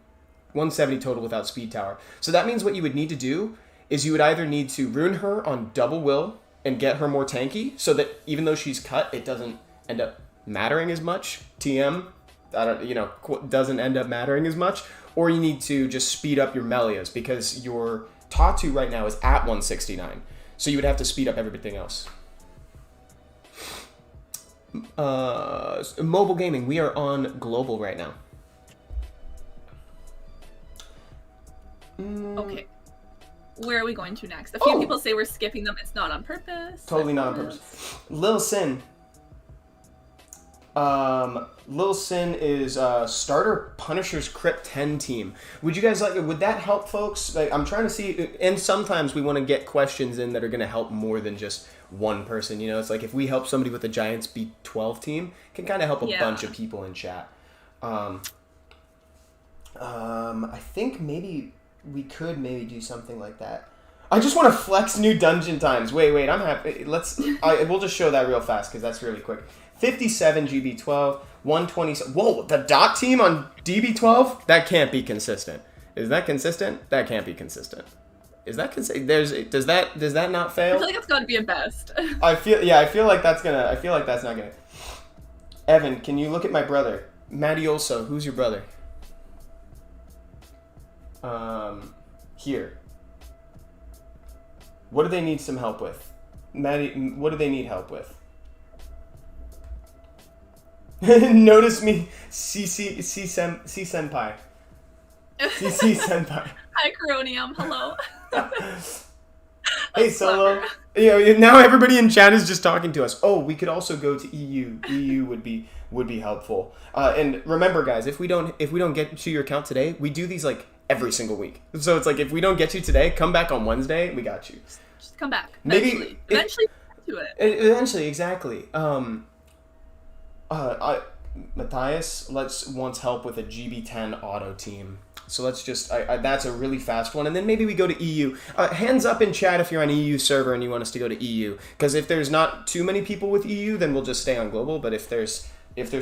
170 total without speed tower. So that means what you would need to do is you would either need to rune her on double will and get her more tanky so that even though she's cut, it doesn't end up mattering as much. TM, doesn't end up mattering as much. Or you need to just speed up your Melias because your Tatu right now is at 169. So you would have to speed up everything else. Mobile gaming, we are on global right now. Okay. where are we going to next? A few Oh. people say we're skipping them. It's not on purpose. Totally I not on promise. purpose. Lil Sin. Lil Sin is starter Punisher's Crypt 10 team. Would you guys like it? Would that help folks? Like, I'm trying to see, and sometimes we want to get questions in that are going to help more than just one person. You know, it's like if we help somebody with the Giants B12 team, it can kind of help a bunch of people in chat. I think maybe we could do something like that. I just want to flex new dungeon times. Wait, I'm happy. We'll just show that real fast because that's really quick. 57 GB12, 120. Whoa, the dot team on DB12? That can't be consistent. Is that consistent? That can't be consistent. Is that consistent? Does that not fail? I feel like it's got to be a best. I feel like that's not gonna. Evan, can you look at my brother? Matty also, who's your brother? Here. What do they need some help with? Maddie, what do they need help with? Notice me, CC Senpai. CC Senpai. Hi, Coronium. Hello. Hey, Solo. Now everybody in chat is just talking to us. Oh, we could also go to EU. EU would be helpful. And remember, guys, if we don't get to your account today, we do these like every single week. So it's like if we don't get you today, come back on Wednesday. We got you. Just come back. Maybe Eventually to it. Eventually, exactly. Matthias wants help with a GB10 auto team. So let's just, that's a really fast one. And then maybe we go to EU. Hands up in chat if you're on EU server and you want us to go to EU. Because if there's not too many people with EU, then we'll just stay on global. But if there's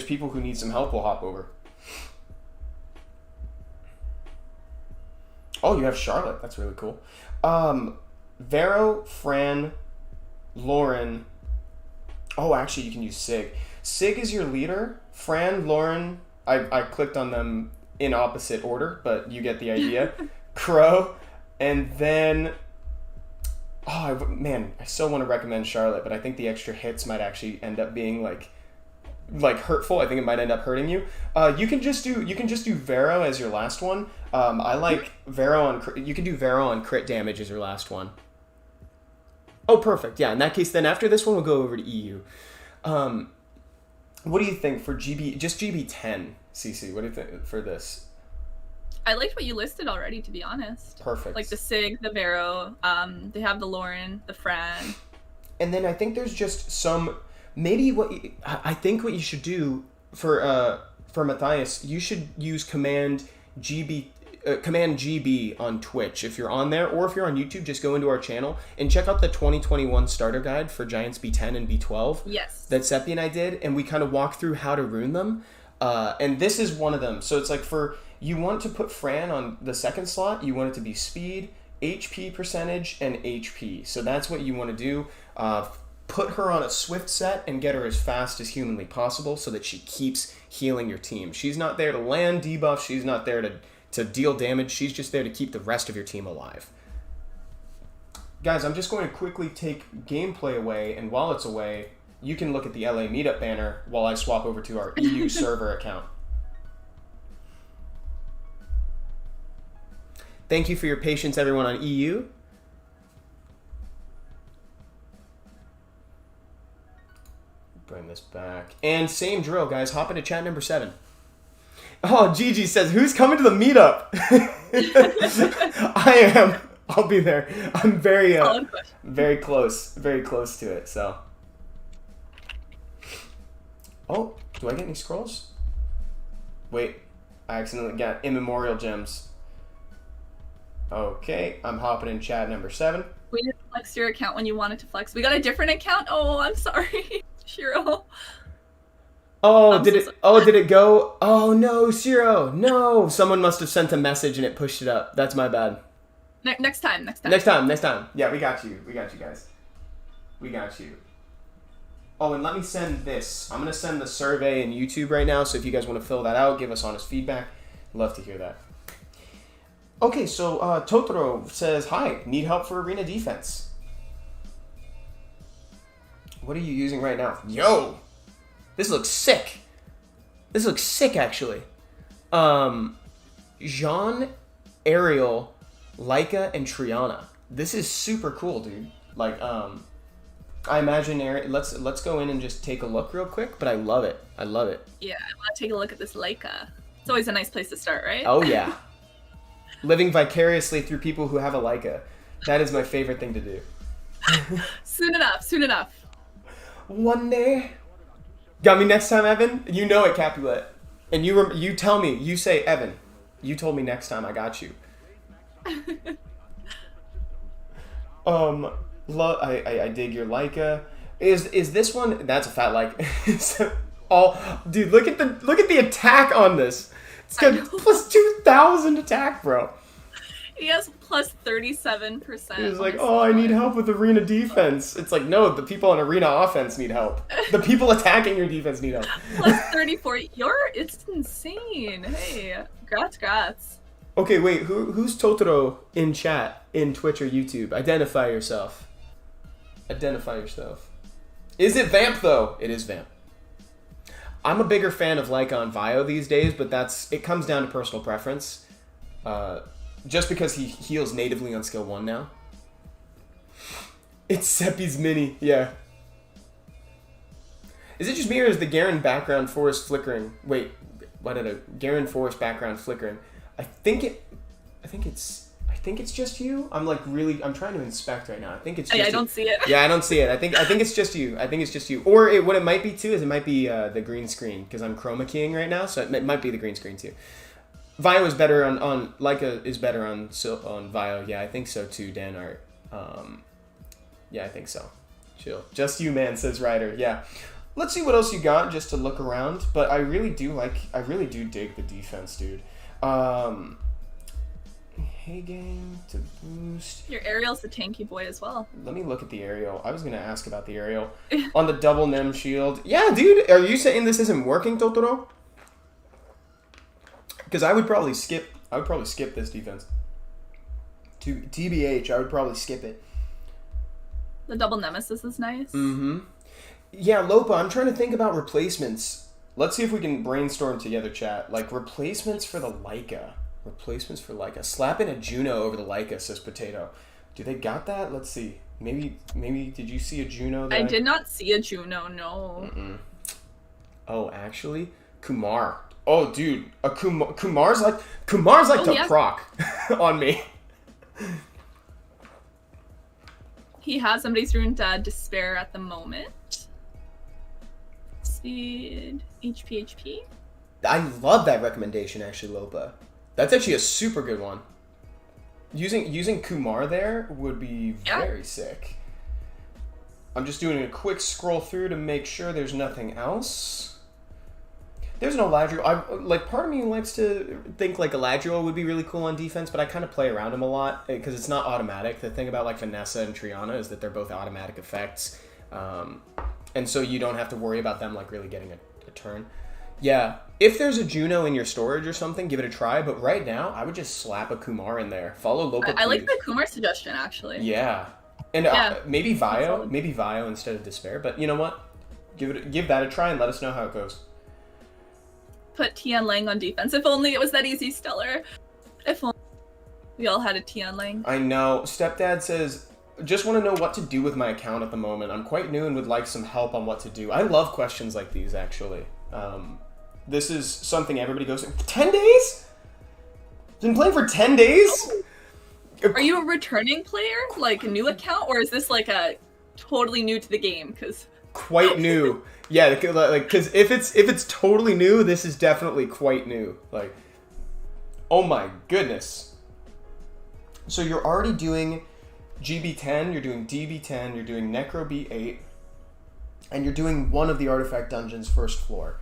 people who need some help, we'll hop over. Oh, you have Charlotte. That's really cool. Vero, Fran, Lauren. Oh, actually, you can use Sig. Sig is your leader. Fran, Lauren, I clicked on them in opposite order, but you get the idea. Crow, and then... Oh, man, I still want to recommend Charlotte, but I think the extra hits might actually end up being, like hurtful. I think it might end up hurting you. You can just do Vero as your last one. I like Vero on... You can do Vero on crit damage as your last one. Oh, perfect. Yeah, in that case, then after this one, we'll go over to EU. What do you think for GB10, CC? What do you think for this? I liked what you listed already, to be honest. Perfect. Like the Sig, the Vero, they have the Lauren, the Fran. And then I think there's just some... Maybe I think what you should do for Matthias, you should use Command GB on Twitch if you're on there, or if you're on YouTube, just go into our channel and check out the 2021 starter guide for Giants B10 and B12. Yes. That Seppi and I did, and we kind of walked through how to rune them. And this is one of them. So it's like you want to put Fran on the second slot, you want it to be speed, HP percentage, and HP. So that's what you want to do. Put her on a swift set and get her as fast as humanly possible so that she keeps healing your team. She's not there to land debuff, she's not there to deal damage, she's just there to keep the rest of your team alive. Guys, I'm just going to quickly take gameplay away, and while it's away, you can look at the LA Meetup banner while I swap over to our EU server account. Thank you for your patience, everyone on EU. Bring this back. And same drill, guys. Hop into chat number 7. Oh, Gigi says, who's coming to the meetup? I am. I'll be there. I'm very close to it, so. Oh, do I get any scrolls? Wait, I accidentally got immemorial gems. Okay, I'm hopping in chat number 7. We didn't flex your account when you wanted to flex. We got a different account? Oh, I'm sorry. Shiro. Oh, did it go? Oh no, Shiro. No. Someone must have sent a message and it pushed it up. That's my bad. Next time. Next time. Yeah, we got you. We got you guys. We got you. Oh, and let me send this. I'm going to send the survey in YouTube right now, so if you guys want to fill that out, give us honest feedback. Love to hear that. Okay, so Totoro says, hi, need help for arena defense. What are you using right now? Yo! This looks sick. This looks sick, actually. Jean, Ariel, Laika, and Triana. This is super cool, dude. Like, I imagine Aaron. Let's go in and just take a look real quick. But I love it. I love it. Yeah, I want to take a look at this Leica. It's always a nice place to start, right? Oh yeah. Living vicariously through people who have a Leica. That is my favorite thing to do. Soon enough. One day. Got me next time, Evan? You know it, Capulet. And you tell me, you say, Evan, you told me next time, I got you. I dig your Leica. Is this one, that's a fat like. Dude, look at the attack on this. It's got plus 2,000 attack, bro. He has plus 37%. He was like, oh, I need help with arena defense. It's like, no, the people on arena offense need help. The people attacking your defense need help. Plus 34. It's insane. Hey, grats. Okay, wait, who's Totoro in chat, in Twitch or YouTube? Identify yourself. Is it Vamp, though? It is Vamp. I'm a bigger fan of Leica on Vio these days, but it comes down to personal preference. Just because he heals natively on skill 1 now. It's Seppi's mini, yeah. Is it just me or is the Garen background forest flickering? Wait, Garen forest background flickering? I think it's just you. I'm trying to inspect right now. I think it's just I don't see it. Yeah, I don't see it. I think it's just you. Or what it might be too is it might be the green screen because I'm chroma keying right now, so it might be the green screen too. Vio is better on Leica is better on Vio. Yeah, I think so too, Dan Art. Yeah, I think so. Chill. Just you, man, says Ryder. Yeah. Let's see what else you got just to look around. But I really do dig the defense, dude. Hey, game to boost. Your Ariel's a tanky boy as well. Let me look at the aerial. I was going to ask about the aerial. On the double Nem shield. Yeah, dude. Are you saying this isn't working, Totoro? Because I would probably skip this defense. To TBH, I would probably skip it. The double nemesis is nice. Mm-hmm. Yeah, Lopa, I'm trying to think about replacements. Let's see if we can brainstorm together, chat. Like, replacements for the Leica. Slap in a Juno over the Leica, says Potato. Do they got that? Let's see. Maybe did you see a Juno? I did not see a Juno, no. Mm-mm. Oh, actually? Kumar. Oh, dude. Kumar's like to proc on me. He has somebody's ruined Despair at the moment. Speed, HP. I love that recommendation, actually, Lopa. That's actually a super good one. Using Kumar there would be very sick. I'm just doing a quick scroll through to make sure there's nothing else. There's no Ladriel. Part of me likes to think like Ladriel would be really cool on defense, but I kind of play around him a lot because it's not automatic. The thing about like Vanessa and Triana is that they're both automatic effects, and so you don't have to worry about them like really getting a turn. Yeah, if there's a Juno in your storage or something, give it a try. But right now, I would just slap a Kumar in there. Follow Lopa. I like the Kumar suggestion actually. Yeah, and maybe Vio instead of Despair. But you know what? Give that a try and let us know how it goes. Put Tian Lang on defense. If only it was that easy, Stellar. If only we all had a Tian Lang. I know. Stepdad says, just want to know what to do with my account at the moment. I'm quite new and would like some help on what to do. I love questions like these, actually. This is something everybody goes, 10 days? Been playing for 10 days? Oh. Are you a returning player? Like a new account? Or is this like a totally new to the game? Because quite new. Yeah, like because if it's totally new, this is definitely quite new. Like, oh my goodness. So you're already doing GB10, you're doing DB10, you're doing Necro B8, and you're doing one of the artifact dungeons first floor.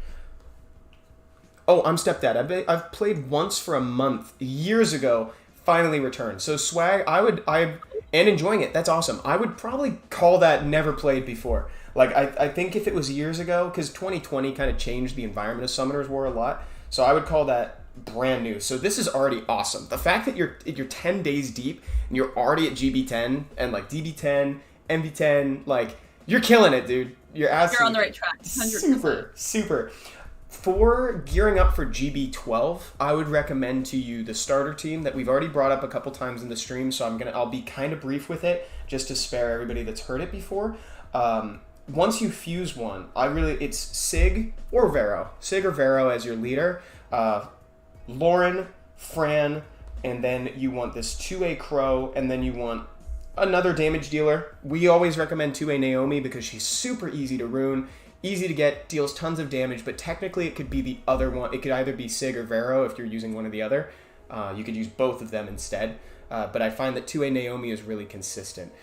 Oh, I'm Stepdad. I've played once for a month years ago. Finally returned. So swag, and enjoying it. That's awesome. I would probably call that never played before. Like, I think if it was years ago, because 2020 kind of changed the environment of Summoners War a lot, so I would call that brand new. So this is already awesome. The fact that you're 10 days deep, and you're already at GB10, and like DB10, MV10, like, you're killing it, dude. You're on the right track. 100%. Super. For gearing up for GB12, I would recommend to you the starter team that we've already brought up a couple times in the stream, so I'll be kind of brief with it just to spare everybody that's heard it before. Once you fuse one, it's Sig or Vero. Sig or Vero as your leader. Lauren, Fran, and then you want this 2A Crow, and then you want another damage dealer. We always recommend 2A Naomi because she's super easy to rune, easy to get, deals tons of damage, but technically it could be the other one. It could either be Sig or Vero if you're using one or the other. You could use both of them instead. But I find that 2A Naomi is really consistent.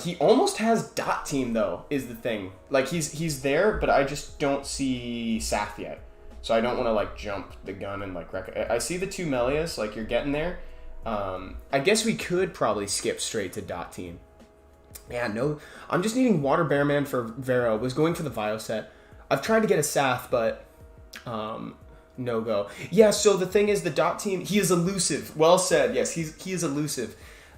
He almost has dot team though, is the thing. Like he's there, but I just don't see Sath yet. So I don't want to like jump the gun and like I see the 2 Melias, like you're getting there. I guess we could probably skip straight to dot team. Yeah, no, I'm just needing Water Bearman for Vero. Was going for the Vio set. I've tried to get a Sath, but no go. Yeah, so the thing is, the dot team, he is elusive. Well said. Yes, he is elusive.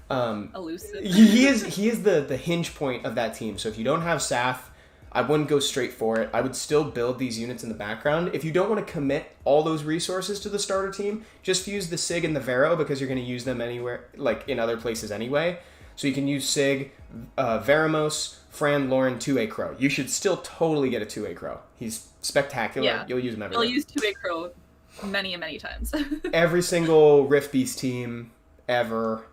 Elusive. he is the hinge point of that team. So if you don't have Sath, I wouldn't go straight for it. I would still build these units in the background. If you don't want to commit all those resources to the starter team, just use the Sig and the Vero because you're going to use them anywhere, like in other places anyway. So you can use Sig, Veramos, Fran, Lauren, 2A Crow. You should still totally get a 2A Crow. He's spectacular. Yeah. You'll use him everywhere. I'll use 2A Crow many and many times. Every single Rift Beast team ever.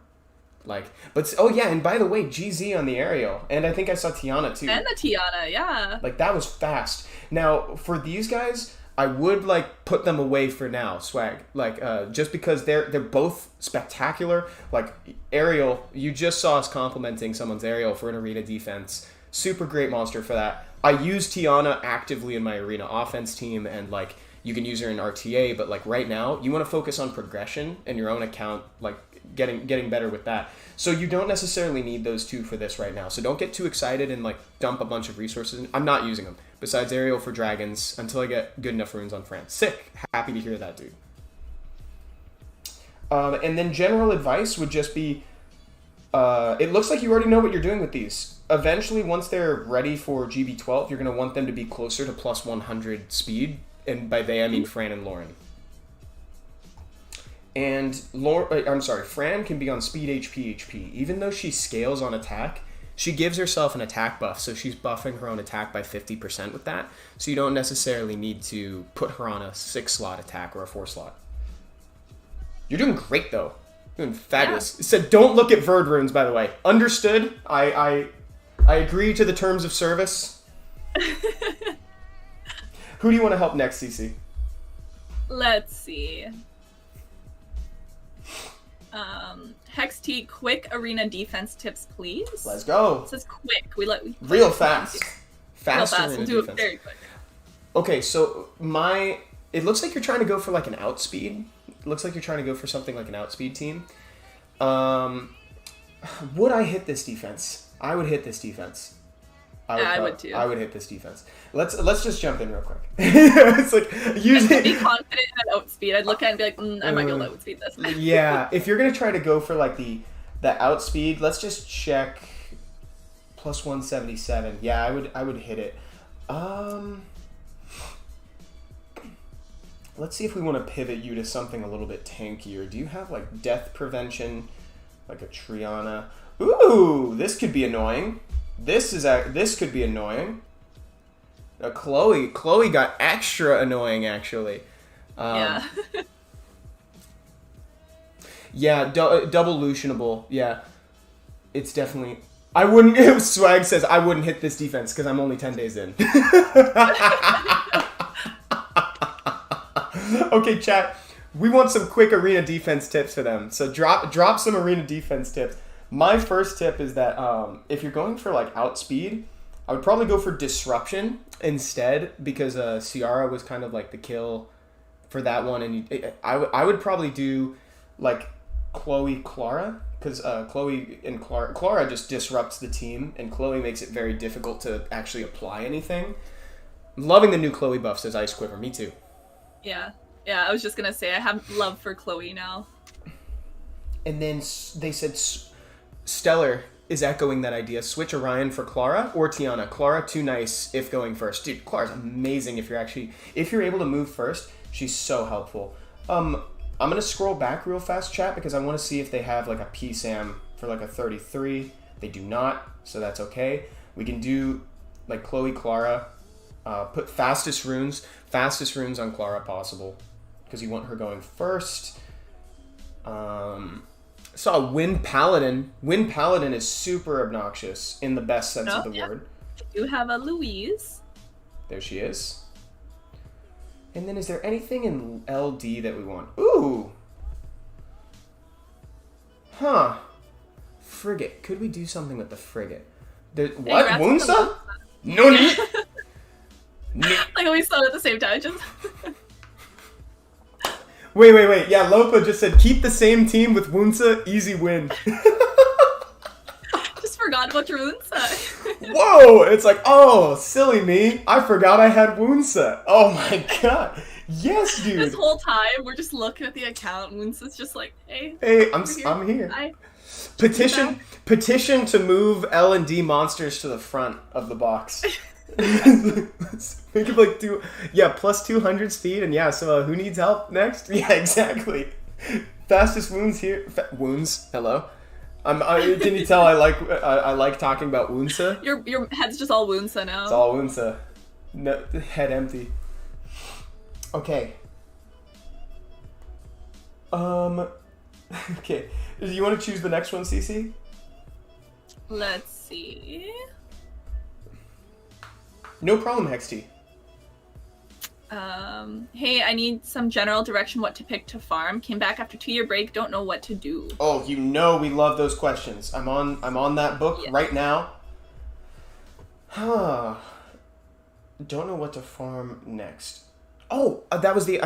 Oh yeah, and by the way, GZ on the aerial. And I think I saw Tiana too. And the Tiana, yeah. Like, that was fast. Now, for these guys, I would, like, put them away for now, Swag. Like, just because they're both spectacular. Like, aerial, you just saw us complimenting someone's aerial for an arena defense. Super great monster for that. I use Tiana actively in my arena offense team, and, like, you can use her in RTA, but, like, right now, you want to focus on progression in your own account, like, getting better with that. So you don't necessarily need those two for this right now. So don't get too excited and, like, dump a bunch of resources. I'm not using them. Besides aerial for dragons, until I get good enough runes on France. Sick. Happy to hear that, dude. And then general advice would just be, it looks like you already know what you're doing with these. Eventually, once they're ready for GB12, you're going to want them to be closer to plus 100 speed. And by they, I mean Fran and Lauren. And Fran can be on speed HP. Even though she scales on attack, she gives herself an attack buff, so she's buffing her own attack by 50% with that. So you don't necessarily need to put her on a 6-slot attack or a 4-slot. You're doing great, though. You're doing fabulous. Yeah. It said don't look at Verd runes, by the way. Understood. I agree to the terms of service. Who do you want to help next, Cece? Let's see. Hex T, quick arena defense tips, please. Let's go. It says quick. Real fast. Fast. We'll do it very quick. Okay, so it looks like you're trying to go for like an outspeed. It looks like you're trying to go for something like an outspeed team. Would I hit this defense? I would hit this defense. I would too. I would hit this defense. Let's just jump in real quick. It's like I'd be confident in an outspeed. I'd look at it and be like, I might be able to outspeed this. Yeah, if you're gonna try to go for like the outspeed, let's just check plus 177. Yeah, I would hit it. Let's see if we want to pivot you to something a little bit tankier. Do you have like death prevention, like a Triana? Ooh, this could be annoying. This could be annoying. Chloe got extra annoying actually. Yeah. Yeah, double lutionable. Yeah, it's definitely. I wouldn't. Swag says I wouldn't hit this defense because I'm only 10 days in. Okay, chat. We want some quick arena defense tips for them. So drop some arena defense tips. My first tip is that if you're going for like outspeed, I would probably go for disruption instead because Ciara was kind of like the kill for that one, and I would probably do like Chloe Clara because Chloe and Clara just disrupts the team, and Chloe makes it very difficult to actually apply anything. Loving the new Chloe buff, says Ice Quiver. Me too. Yeah, I was just gonna say I have love for Chloe now. And then they said Stellar. is echoing that idea. Switch Orion for Clara or Tiana. Clara, too nice if going first. Dude, Clara's amazing if you're able to move first. She's so helpful. I'm going to scroll back real fast, chat, because I want to see if they have like a PSAM for like a 33. They do not, so that's okay. We can do like Chloe, Clara, put fastest runes on Clara possible, because you want her going first. Saw Wind Paladin. Wind Paladin is super obnoxious in the best sense of the word. You have a Louise. There she is. And then is there anything in LD that we want? Ooh! Huh. Frigate. Could we do something with the frigate? What? Wunsa? No need. Like we saw it at the same time. Just Wait. Yeah, Lopa just said keep the same team with Wunsa, easy win. just forgot about your Wunsa. Whoa! It's like, oh, silly me. I forgot I had Wunsa. Oh my god. Yes, dude. This whole time we're just looking at the account. Wunsa's just like, hey. Hey, I'm here. Hi. Petition to move L&D monsters to the front of the box. Think of like plus 200 speed, and so who needs help next? Yeah, exactly. Fastest wounds here. Wounds. Hello. Can you tell I like talking about Wunsa? Your head's just all Wunsa now. It's all Wunsa. No, head empty. Okay. Okay. Do you want to choose the next one, Cece? Let's see. No problem, Hexty. Hey, I need some general direction what to pick to farm. Came back after 2-year break, don't know what to do. Oh, we love those questions. I'm on that book right now. Huh. Don't know what to farm next. Oh, that was the...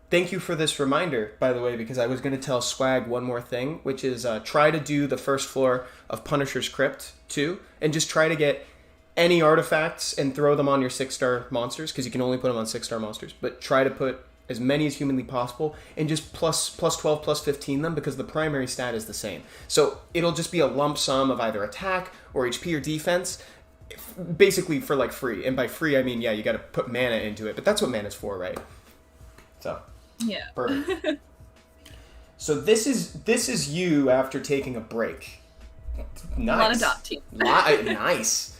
thank you for this reminder, by the way, because I was going to tell Swag one more thing, which is try to do the first floor of Punisher's Crypt, too, and just try to get any artifacts and throw them on your 6-star monsters, because you can only put them on 6-star monsters, but try to put as many as humanly possible, and just plus 12, plus 15 them, because the primary stat is the same. So it'll just be a lump sum of either attack or HP or defense, basically for like free. And by free, I mean, you got to put mana into it, but that's what mana's for, right? So, yeah. Perfect. So this is you after taking a break. Nice. A lot of dot team. Nice.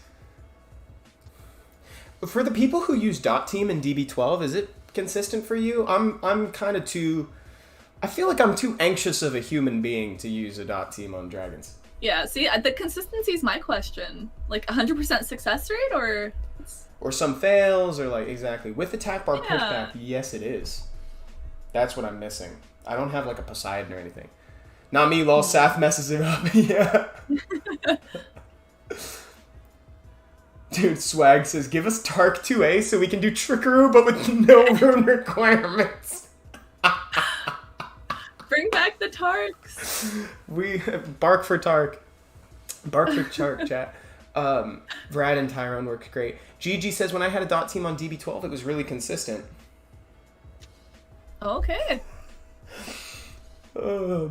For the people who use dot team in DB12, is it consistent for you? I'm kind of too... I feel like I'm too anxious of a human being to use a dot team on dragons. Yeah, see, the consistency is my question. Like 100% success rate, or... Or some fails, or like, exactly. With attack bar pushback, yes it is. That's what I'm missing. I don't have like a Poseidon or anything. Not me, lol, Saf messes it up. Yeah. Dude, Swag says, give us Tark 2A so we can do Trickaroo, but with no rune requirements. Bring back the Tarks. We bark for Tark. Bark for Tark, chat. Vrad and Tyrone worked great. GG says, when I had a dot team on DB12, it was really consistent. Okay. Oh,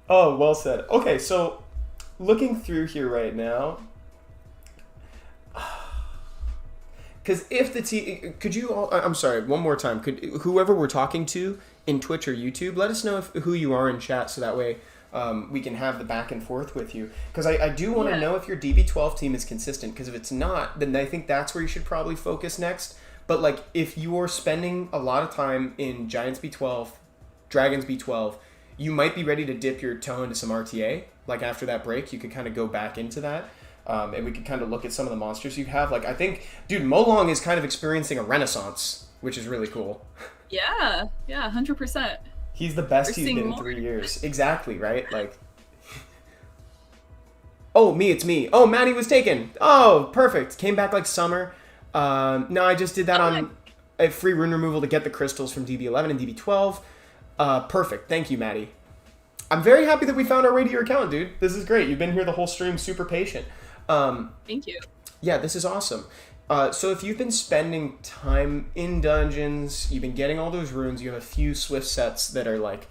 well said. Okay, so looking through here right now, because if the team, could you all, I'm sorry, one more time, could whoever we're talking to in Twitch or YouTube, let us know who you are in chat, so that way we can have the back and forth with you. Because I do want to know if your DB12 team is consistent, because if it's not, then I think that's where you should probably focus next. But like, if you're spending a lot of time in Giants B12, Dragons B12, you might be ready to dip your toe into some RTA. Like after that break, you could kind of go back into that. And we could kind of look at some of the monsters you have. Like, I think, dude, Molong is kind of experiencing a renaissance, which is really cool. Yeah, 100%. He's the best he's been in 3 years. Exactly, right? Like, oh, it's me. Oh, Maddie was taken. Oh, perfect. Came back like summer. No, I just did that on a free rune removal to get the crystals from DB11 and DB12. Perfect. Thank you, Maddie. I'm very happy that we found our way to your account, dude. This is great. You've been here the whole stream, super patient. Thank you. Yeah, this is awesome. So if you've been spending time in dungeons, you've been getting all those runes, you have a few swift sets that are like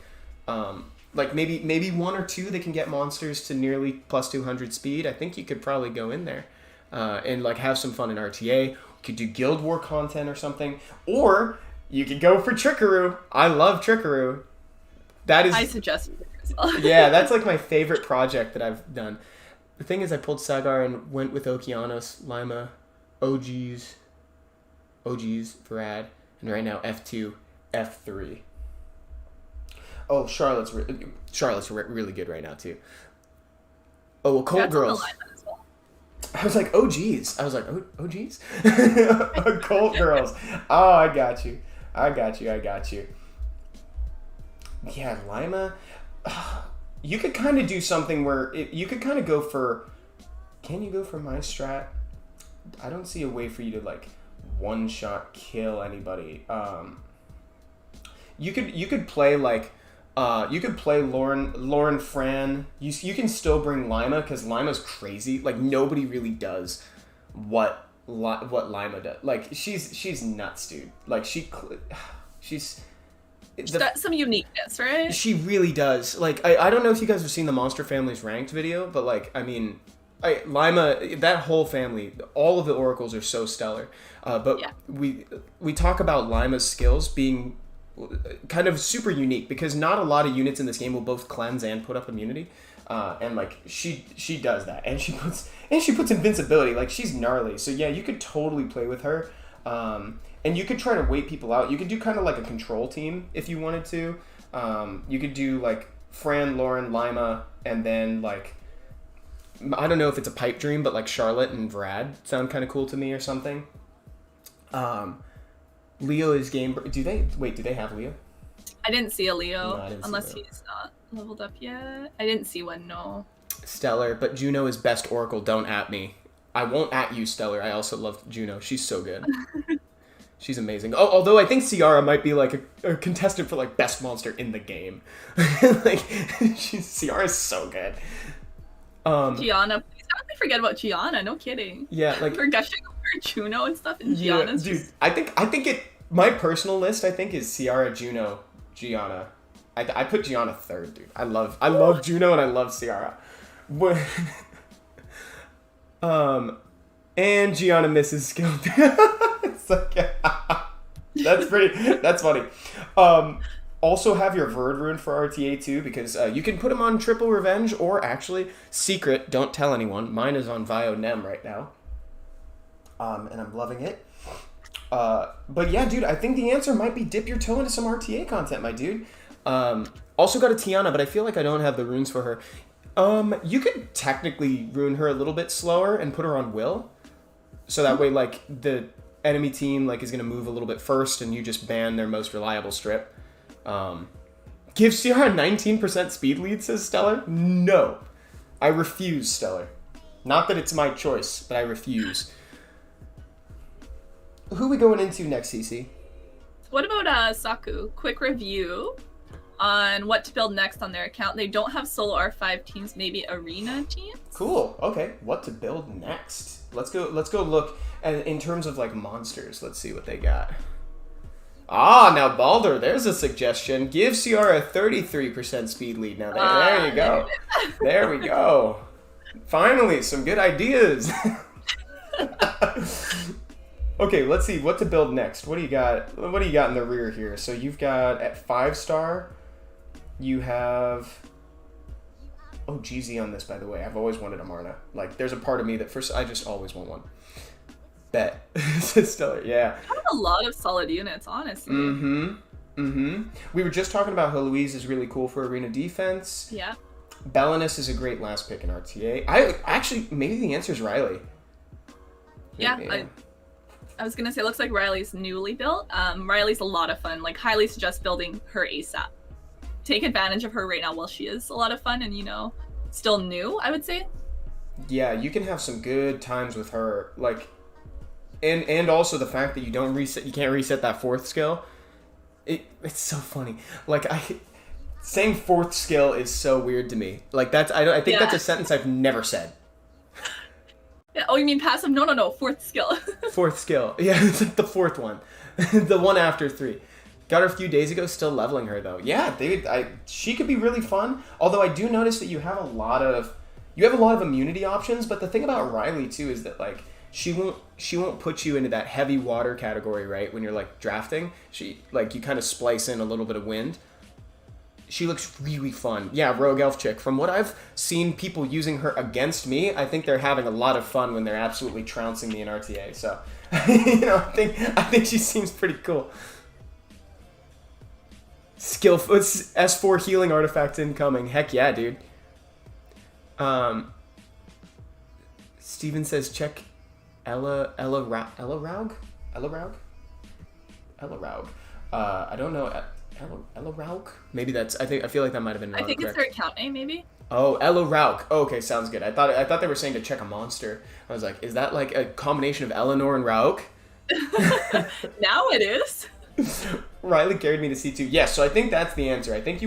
like maybe one or two that can get monsters to nearly plus 200 speed, I think you could probably go in there and like have some fun in RTA. You could do Guild War content or something, or you could go for Trickaroo. I love Trickaroo. That is. I suggest it as well. Yeah, that's like my favorite project that I've done. The thing is, I pulled Sagar and went with Okeanos, Lima, OGs, Vrad, and right now F2, F3. Oh, Charlotte's really good right now too. Oh, well, Colt That's on the Girls. line as well. I was like, oh geez. Oh geez. Colt Girls. Oh, I got you. Yeah, Lima. You could kind of do something where you could kind of go for. Can you go for my strat? I don't see a way for you to like one shot kill anybody. You could play like. You could play Lauren Fran. You can still bring Lima because Lima's crazy. Like nobody really does what Lima does. Like she's nuts, dude. Like she's Got some uniqueness, right? She really does. Like I don't know if you guys have seen the Monster Family's ranked video, but like I mean, Lima, that whole family, all of the oracles are so stellar. But yeah. we talk about Lima's skills being kind of super unique because not a lot of units in this game will both cleanse and put up immunity, and like she does that, and she puts invincibility. Like she's gnarly. So yeah, you could totally play with her, and you could try to wait people out. You could do kind of like a control team if you wanted to. You could do like Fran, Lauren, Lima, and then like I don't know if it's a pipe dream, but like Charlotte and Vrad sound kind of cool to me or something. Leo is game. Do they have Leo? I didn't see a Leo, No, I didn't see unless Leo. he's not leveled up yet. I didn't see one, no. Stellar, but Juno is best Oracle. Don't at me. I won't at you, Stellar. I also love Juno. She's so good. She's amazing. Oh, although I think Ciara might be like a contestant for like best monster in the game. Like Ciara's so good. Shiana, please how did I forget about Shiana? No kidding. Yeah, like we're gushing over Juno and stuff, and yeah, Gianna's dude. just... I think it. My personal list, I think, is Ciara, Juno, Gianna. I put Gianna third, dude. I love Juno and I love Ciara. And Gianna misses skill. It's like, that's funny. Also have your Verd rune for RTA too, because you can put him on triple revenge or actually secret. Don't tell anyone. Mine is on Vio Nem right now. And I'm loving it. But yeah, dude, I think the answer might be dip your toe into some RTA content, my dude. Also got a Tiana, but I feel like I don't have the runes for her. You could technically rune her a little bit slower and put her on Will. So that way, like, the enemy team, like, is going to move a little bit first and you just ban their most reliable strip. Give Ciara 19% speed lead, says Stellar? No. I refuse, Stellar. Not that it's my choice, but I refuse. Who are we going into next, Cece? What about Saku? Quick review on what to build next on their account. They don't have solo R5 teams, maybe arena teams. Cool. Okay. What to build next? Let's go look at, in terms of like monsters. Let's see what they got. Ah, now Baldur, there's a suggestion. Give Ciara a 33% speed lead. Now there you go. There we go. Finally, some good ideas. Okay, let's see what to build next. What do you got? What do you got in the rear here? So you've got at 5-star, you have. Oh, GZ on this, by the way. I've always wanted a Marna. Like, there's a part of me that first I just always want one. Bet. Stellar, yeah. I have a lot of solid units, honestly. We were just talking about how Louise is really cool for arena defense. Yeah. Belinus is a great last pick in RTA. I actually, maybe the answer is Riley. Yeah. I was gonna say, it looks like Riley's newly built. Riley's a lot of fun. Like, highly suggest building her ASAP. Take advantage of her right now while she is a lot of fun and, you know, still new, I would say. Yeah, you can have some good times with her. Like, and also the fact that you can't reset that 4th skill. It's so funny. Like, saying 4th skill is so weird to me. Like, I think that's a sentence I've never said. Yeah, oh, you mean passive? No, 4th skill. 4th skill. Yeah, it's like the 4th one. The one after 3. Got her a few days ago, still leveling her though. Yeah, she could be really fun. Although I do notice that you have a lot of immunity options. But the thing about Riley too is that like she won't put you into that heavy water category, right? When you're like drafting, you kind of splice in a little bit of wind. She looks really fun. Yeah, Rogue Elf chick. From what I've seen people using her against me, I think they're having a lot of fun when they're absolutely trouncing me in RTA. So, I think she seems pretty cool. Skillful S4 healing artifact incoming. Heck yeah, dude. Steven says check Ella Raug. I don't know. Ella Rauk? Maybe that's. I feel like that might have been. I think it's her account name, maybe. Oh, Ella Rauk. Oh, okay, sounds good. I thought they were saying to check a monster. I was like, is that like a combination of Eleanor and Rauk? Now it is. Riley carried me to C2. Yes, so I think that's the answer. I think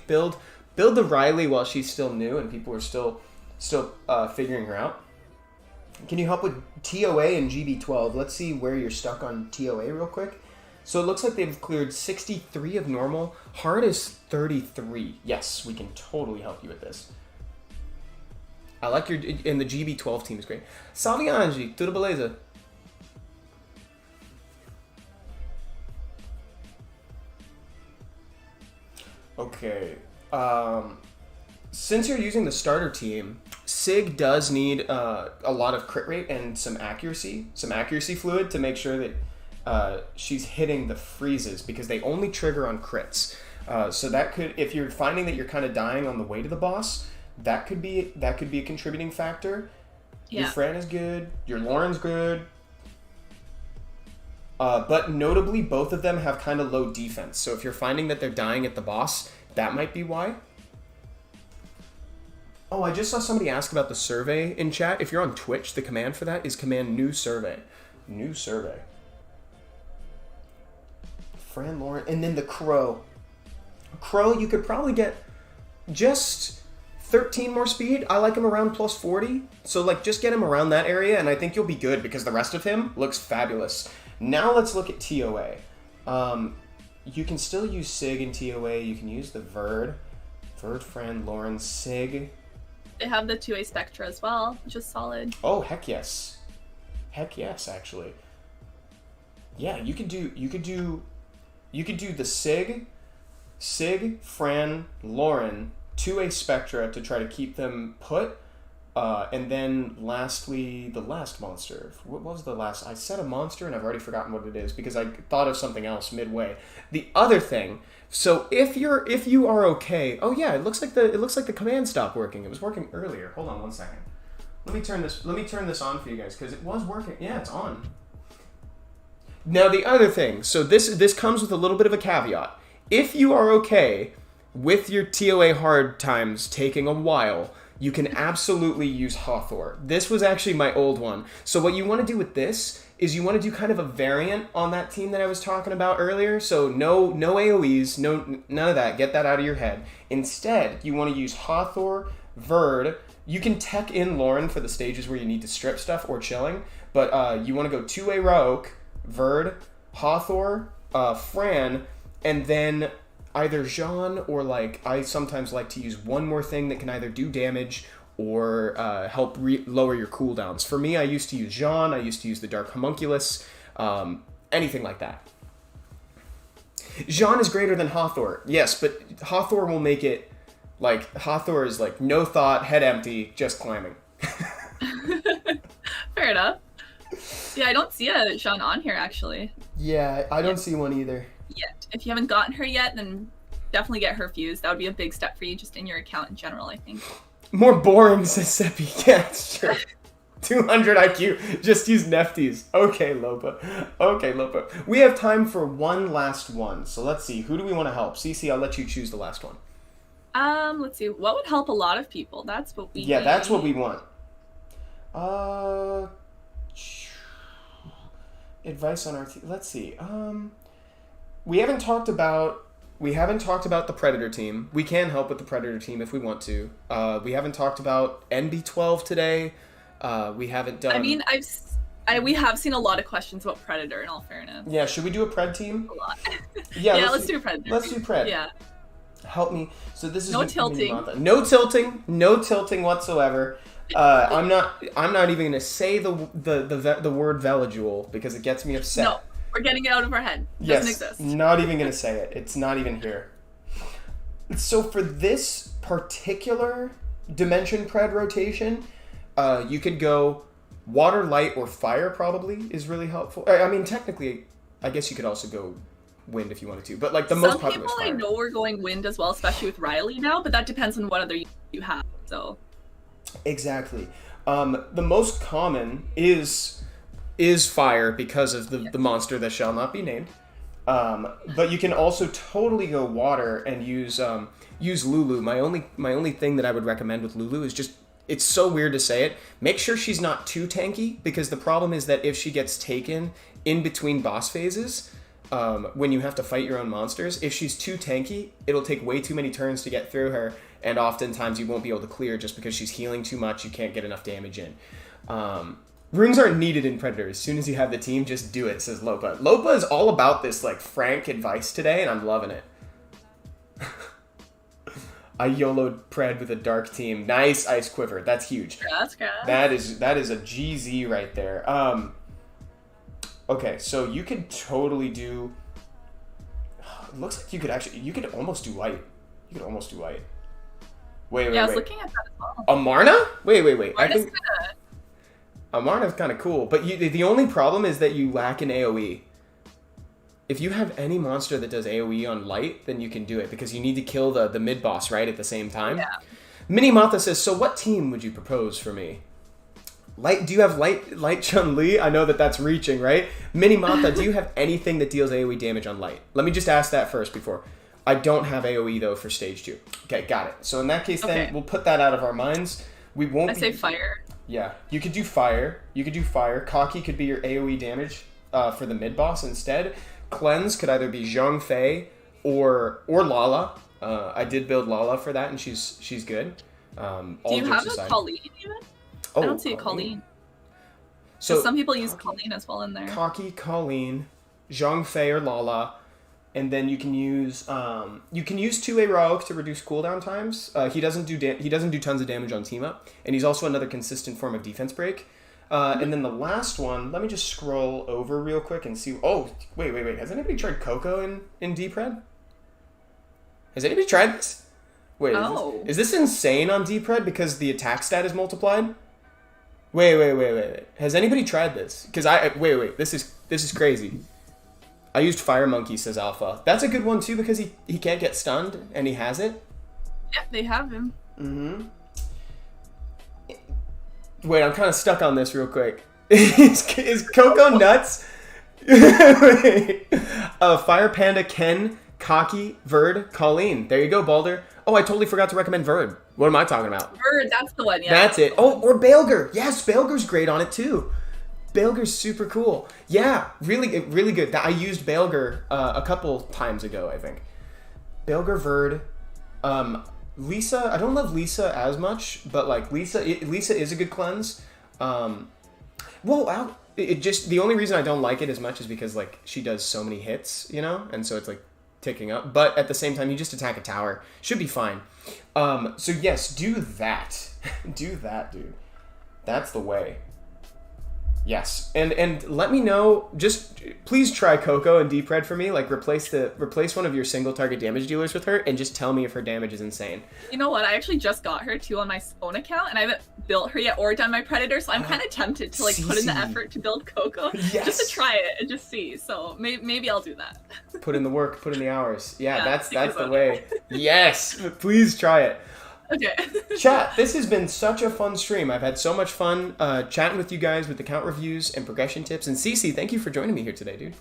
build the Riley while she's still new and people are still figuring her out. Can you help with TOA and GB12? Let's see where you're stuck on TOA real quick. So it looks like they've cleared 63 of normal. Hard is 33. Yes, we can totally help you with this. I like and the GB12 team is great. Salve Angie, tudo beleza? Okay. Since you're using the starter team, Sig does need a lot of crit rate and some accuracy fluid to make sure that she's hitting the freezes because they only trigger on crits. So that could, if you're finding that you're kind of dying on the way to the boss, that could be a contributing factor. Yeah. Your Fran is good. Your Lauren's good. But notably, both of them have kind of low defense. So if you're finding that they're dying at the boss, that might be why. Oh, I just saw somebody ask about the survey in chat. If you're on Twitch, the command for that is command new survey. New survey. Fran, Lauren, and then the Crow. Crow, you could probably get just 13 more speed. I like him around plus 40. So, like, just get him around that area, and I think you'll be good because the rest of him looks fabulous. Now let's look at TOA. You can still use Sig in TOA. You can use the Verd, Fran, Lauren, Sig. They have the 2A Spectra as well, which is solid. Oh, heck yes. Heck yes, actually. Yeah, you could do the Sig, Fran, Lauren, 2A Spectra to try to keep them put. And then lastly, the last monster. What was the last? I said a monster and I've already forgotten what it is because I thought of something else midway. The other thing, so if you are okay, oh yeah, it looks like the command stopped working. It was working earlier. Hold on one second. Let me turn this on for you guys because it was working. Yeah, it's on. Now the other thing, so this comes with a little bit of a caveat. If you are okay with your TOA hard times taking a while, you can absolutely use Hathor. This was actually my old one. So what you want to do with this is you want to do kind of a variant on that team that I was talking about earlier. So no AoEs, none of that. Get that out of your head. Instead, you want to use Hathor, Verd. You can tech in Lauren for the stages where you need to strip stuff or chilling. But you want to go 2A Rauk, Verd, Hathor, Fran, and then either Jean or like I sometimes like to use one more thing that can either do damage or help lower your cooldowns. For me, I used to use Jean. I used to use the Dark Homunculus. Anything like that. Jean is greater than Hathor. Yes, but Hathor will make it like Hathor is like no thought, head empty, just climbing. Fair enough. Yeah, I don't see a Jean on here actually. Yeah, I don't see one either. Yet. If you haven't gotten her yet, then definitely get her fused. That would be a big step for you just in your account in general, I think. More boring, says Seppi. Yeah, it's true. 200 IQ. Just use Nefties. Okay, Lopa. We have time for one last one. So let's see. Who do we want to help? Cece, I'll let you choose the last one. Let's see. What would help a lot of people? That's what we Yeah, that's what we want. Advice on our team. Let's see. We haven't talked about the Predator team. We can help with the Predator team if we want to. We haven't talked about NB12 today. We haven't done. I mean, We have seen a lot of questions about Predator, in all fairness. Yeah, should we do a Pred team? A lot. Yeah, let's do Predator. Let's do Pred. Yeah. Help me. So this is No tilting. No tilting. No tilting whatsoever. I'm not even gonna say the word Veligule because it gets me upset. No, we're getting it out of our head. Doesn't exist. Not even gonna say it. It's not even here. So for this particular dimension Pred rotation, you could go water, light, or fire. Probably is really helpful. I mean, technically, I guess you could also go wind if you wanted to, but like the most popular is fire. Some people I know are going wind as well, especially with Riley now, but that depends on what other you have. So exactly, the most common is fire because of the monster that shall not be named. But you can also totally go water and use Lulu. My only thing that I would recommend with Lulu is just, it's so weird to say it, make sure she's not too tanky, because the problem is that if she gets taken in between boss phases, when you have to fight your own monsters, if she's too tanky, it'll take way too many turns to get through her, and oftentimes you won't be able to clear just because she's healing too much. You can't get enough damage in. Runes aren't needed in Predator. As soon as you have the team, just do it, says Lopa. Lopa is all about this like frank advice today, and I'm loving it. I YOLO'd Pred with a dark team. Nice, Ice Quiver. That's huge. That's good. That is a GZ right there. Okay, so you could totally do... It looks like you could almost do light. Wait. Yeah, I was looking at that as well. Amarna? Wait. Amarna's Amarna's kind of cool, but the only problem is that you lack an AoE. If you have any monster that does AoE on light, then you can do it, because you need to kill the mid-boss, right, at the same time. Yeah. Mini Matha says, so what team would you propose for me? Light? Do you have light Chun-Li? I know that's reaching, right? Mini Matha, do you have anything that deals AoE damage on light? Let me just ask that first before. I don't have AoE, though, for stage 2. Okay, got it. So in that case, then, we'll put that out of our minds. We won't say fire. Yeah, you could do fire. Cocky could be your AoE damage for the mid-boss instead. Cleanse could either be Zhang Fei or Lala. I did build Lala for that, and she's good. Do you have a Colleen even? I don't see a Colleen. So some people use Colleen as well in there. Cocky, Colleen, Zhang Fei or Lala, and then you can use 2 heroic to reduce cooldown times. He doesn't do tons of damage on team up, and he's also another consistent form of defense break. And then the last one, let me just scroll over real quick and see. Oh, wait. Has anybody tried Coco in D-Pred? Has anybody tried this? Wait, is this insane on D-Pred because the attack stat is multiplied? Wait. Has anybody tried this? Because wait. This is crazy. I used Fire Monkey, says Alpha. That's a good one too, because he can't get stunned and he has it. Yeah, they have him. Mm-hmm. Wait, I'm kind of stuck on this real quick. Is Coco nuts? Fire Panda, Ken, Cocky, Verd, Colleen. There you go, Balder. Oh, I totally forgot to recommend Verd. What am I talking about? Verd, that's the one, yeah. That's it. Oh, or Baelger. Yes, Baelger's great on it too. Baelger's super cool. Yeah, really good. I used Baelger a couple times ago, I think. Baelger, Verd. Lisa, I don't love Lisa as much, but like Lisa is a good cleanse. The only reason I don't like it as much is because like she does so many hits, and so it's like ticking up. But at the same time, you just attack a tower, should be fine. So yes, do that, do that, dude. That's the way. Yes, and let me know. Just please try Coco and D-Pred for me. Like replace one of your single target damage dealers with her, and just tell me if her damage is insane. You know what? I actually just got her too on my own account, and I haven't built her yet or done my Predator, so I'm kind of tempted to put in the effort to build Coco just to try it and just see. So maybe I'll do that. Put in the work, put in the hours. Yeah, that's the way. Yes, please try it. Okay. Chat, this has been such a fun stream. I've had so much fun chatting with you guys with the count reviews and progression tips. And Cece, thank you for joining me here today, dude.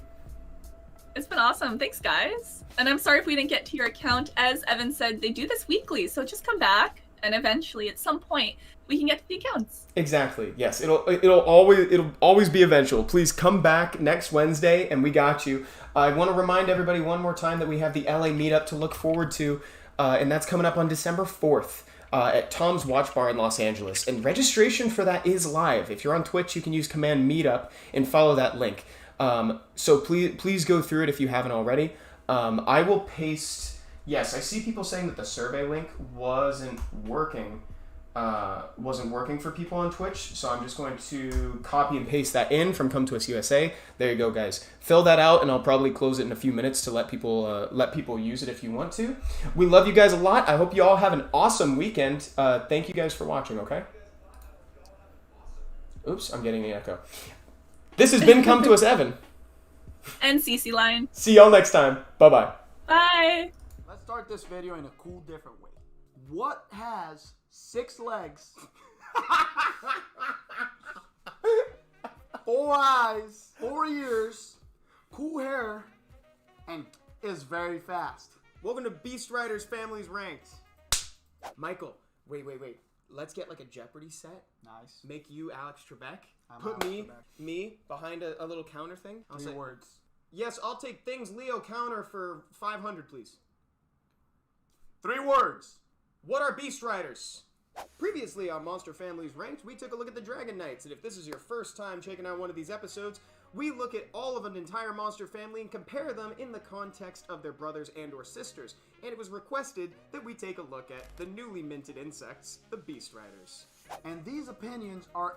It's been awesome. Thanks, guys. And I'm sorry if we didn't get to your account. As Evan said, they do this weekly, so just come back, and eventually, at some point, we can get to the accounts. Exactly. Yes, it'll always be eventual. Please come back next Wednesday, and we got you. I want to remind everybody one more time that we have the LA Meetup to look forward to. And that's coming up on December 4th. at Tom's Watch Bar in Los Angeles. And registration for that is live. If you're on Twitch, you can use command Meetup and follow that link. So please go through it if you haven't already. I will paste... Yes, I see people saying that the survey link wasn't working for people on Twitch, so I'm just going to copy and paste that in from Come To Us USA. There you go, guys. Fill that out, and I'll probably close it in a few minutes to let people use it if you want to. We love you guys a lot. I hope you all have an awesome weekend. Thank you guys for watching, okay? Oops, I'm getting the echo. This has been Come To Us Evan. And CC Line. See y'all next time. Bye-bye. Bye. Let's start this video in a cool, different way. What has 6 legs, 4 eyes, 4 ears, cool hair, and is very fast? Welcome to Beast Riders Families Ranked. Michael, wait. Let's get like a Jeopardy set. Nice. Make you Alex Trebek. I'm Put Alex me behind a little counter thing. I'll 3 say, words. yes, I'll take things Leo counter for 500, please. 3 words. What are Beast Riders? Previously on Monster Families Ranked, we took a look at the Dragon Knights, and if this is your first time checking out one of these episodes, we look at all of an entire monster family and compare them in the context of their brothers and or sisters, and it was requested that we take a look at the newly minted insects, the Beast Riders. And these opinions are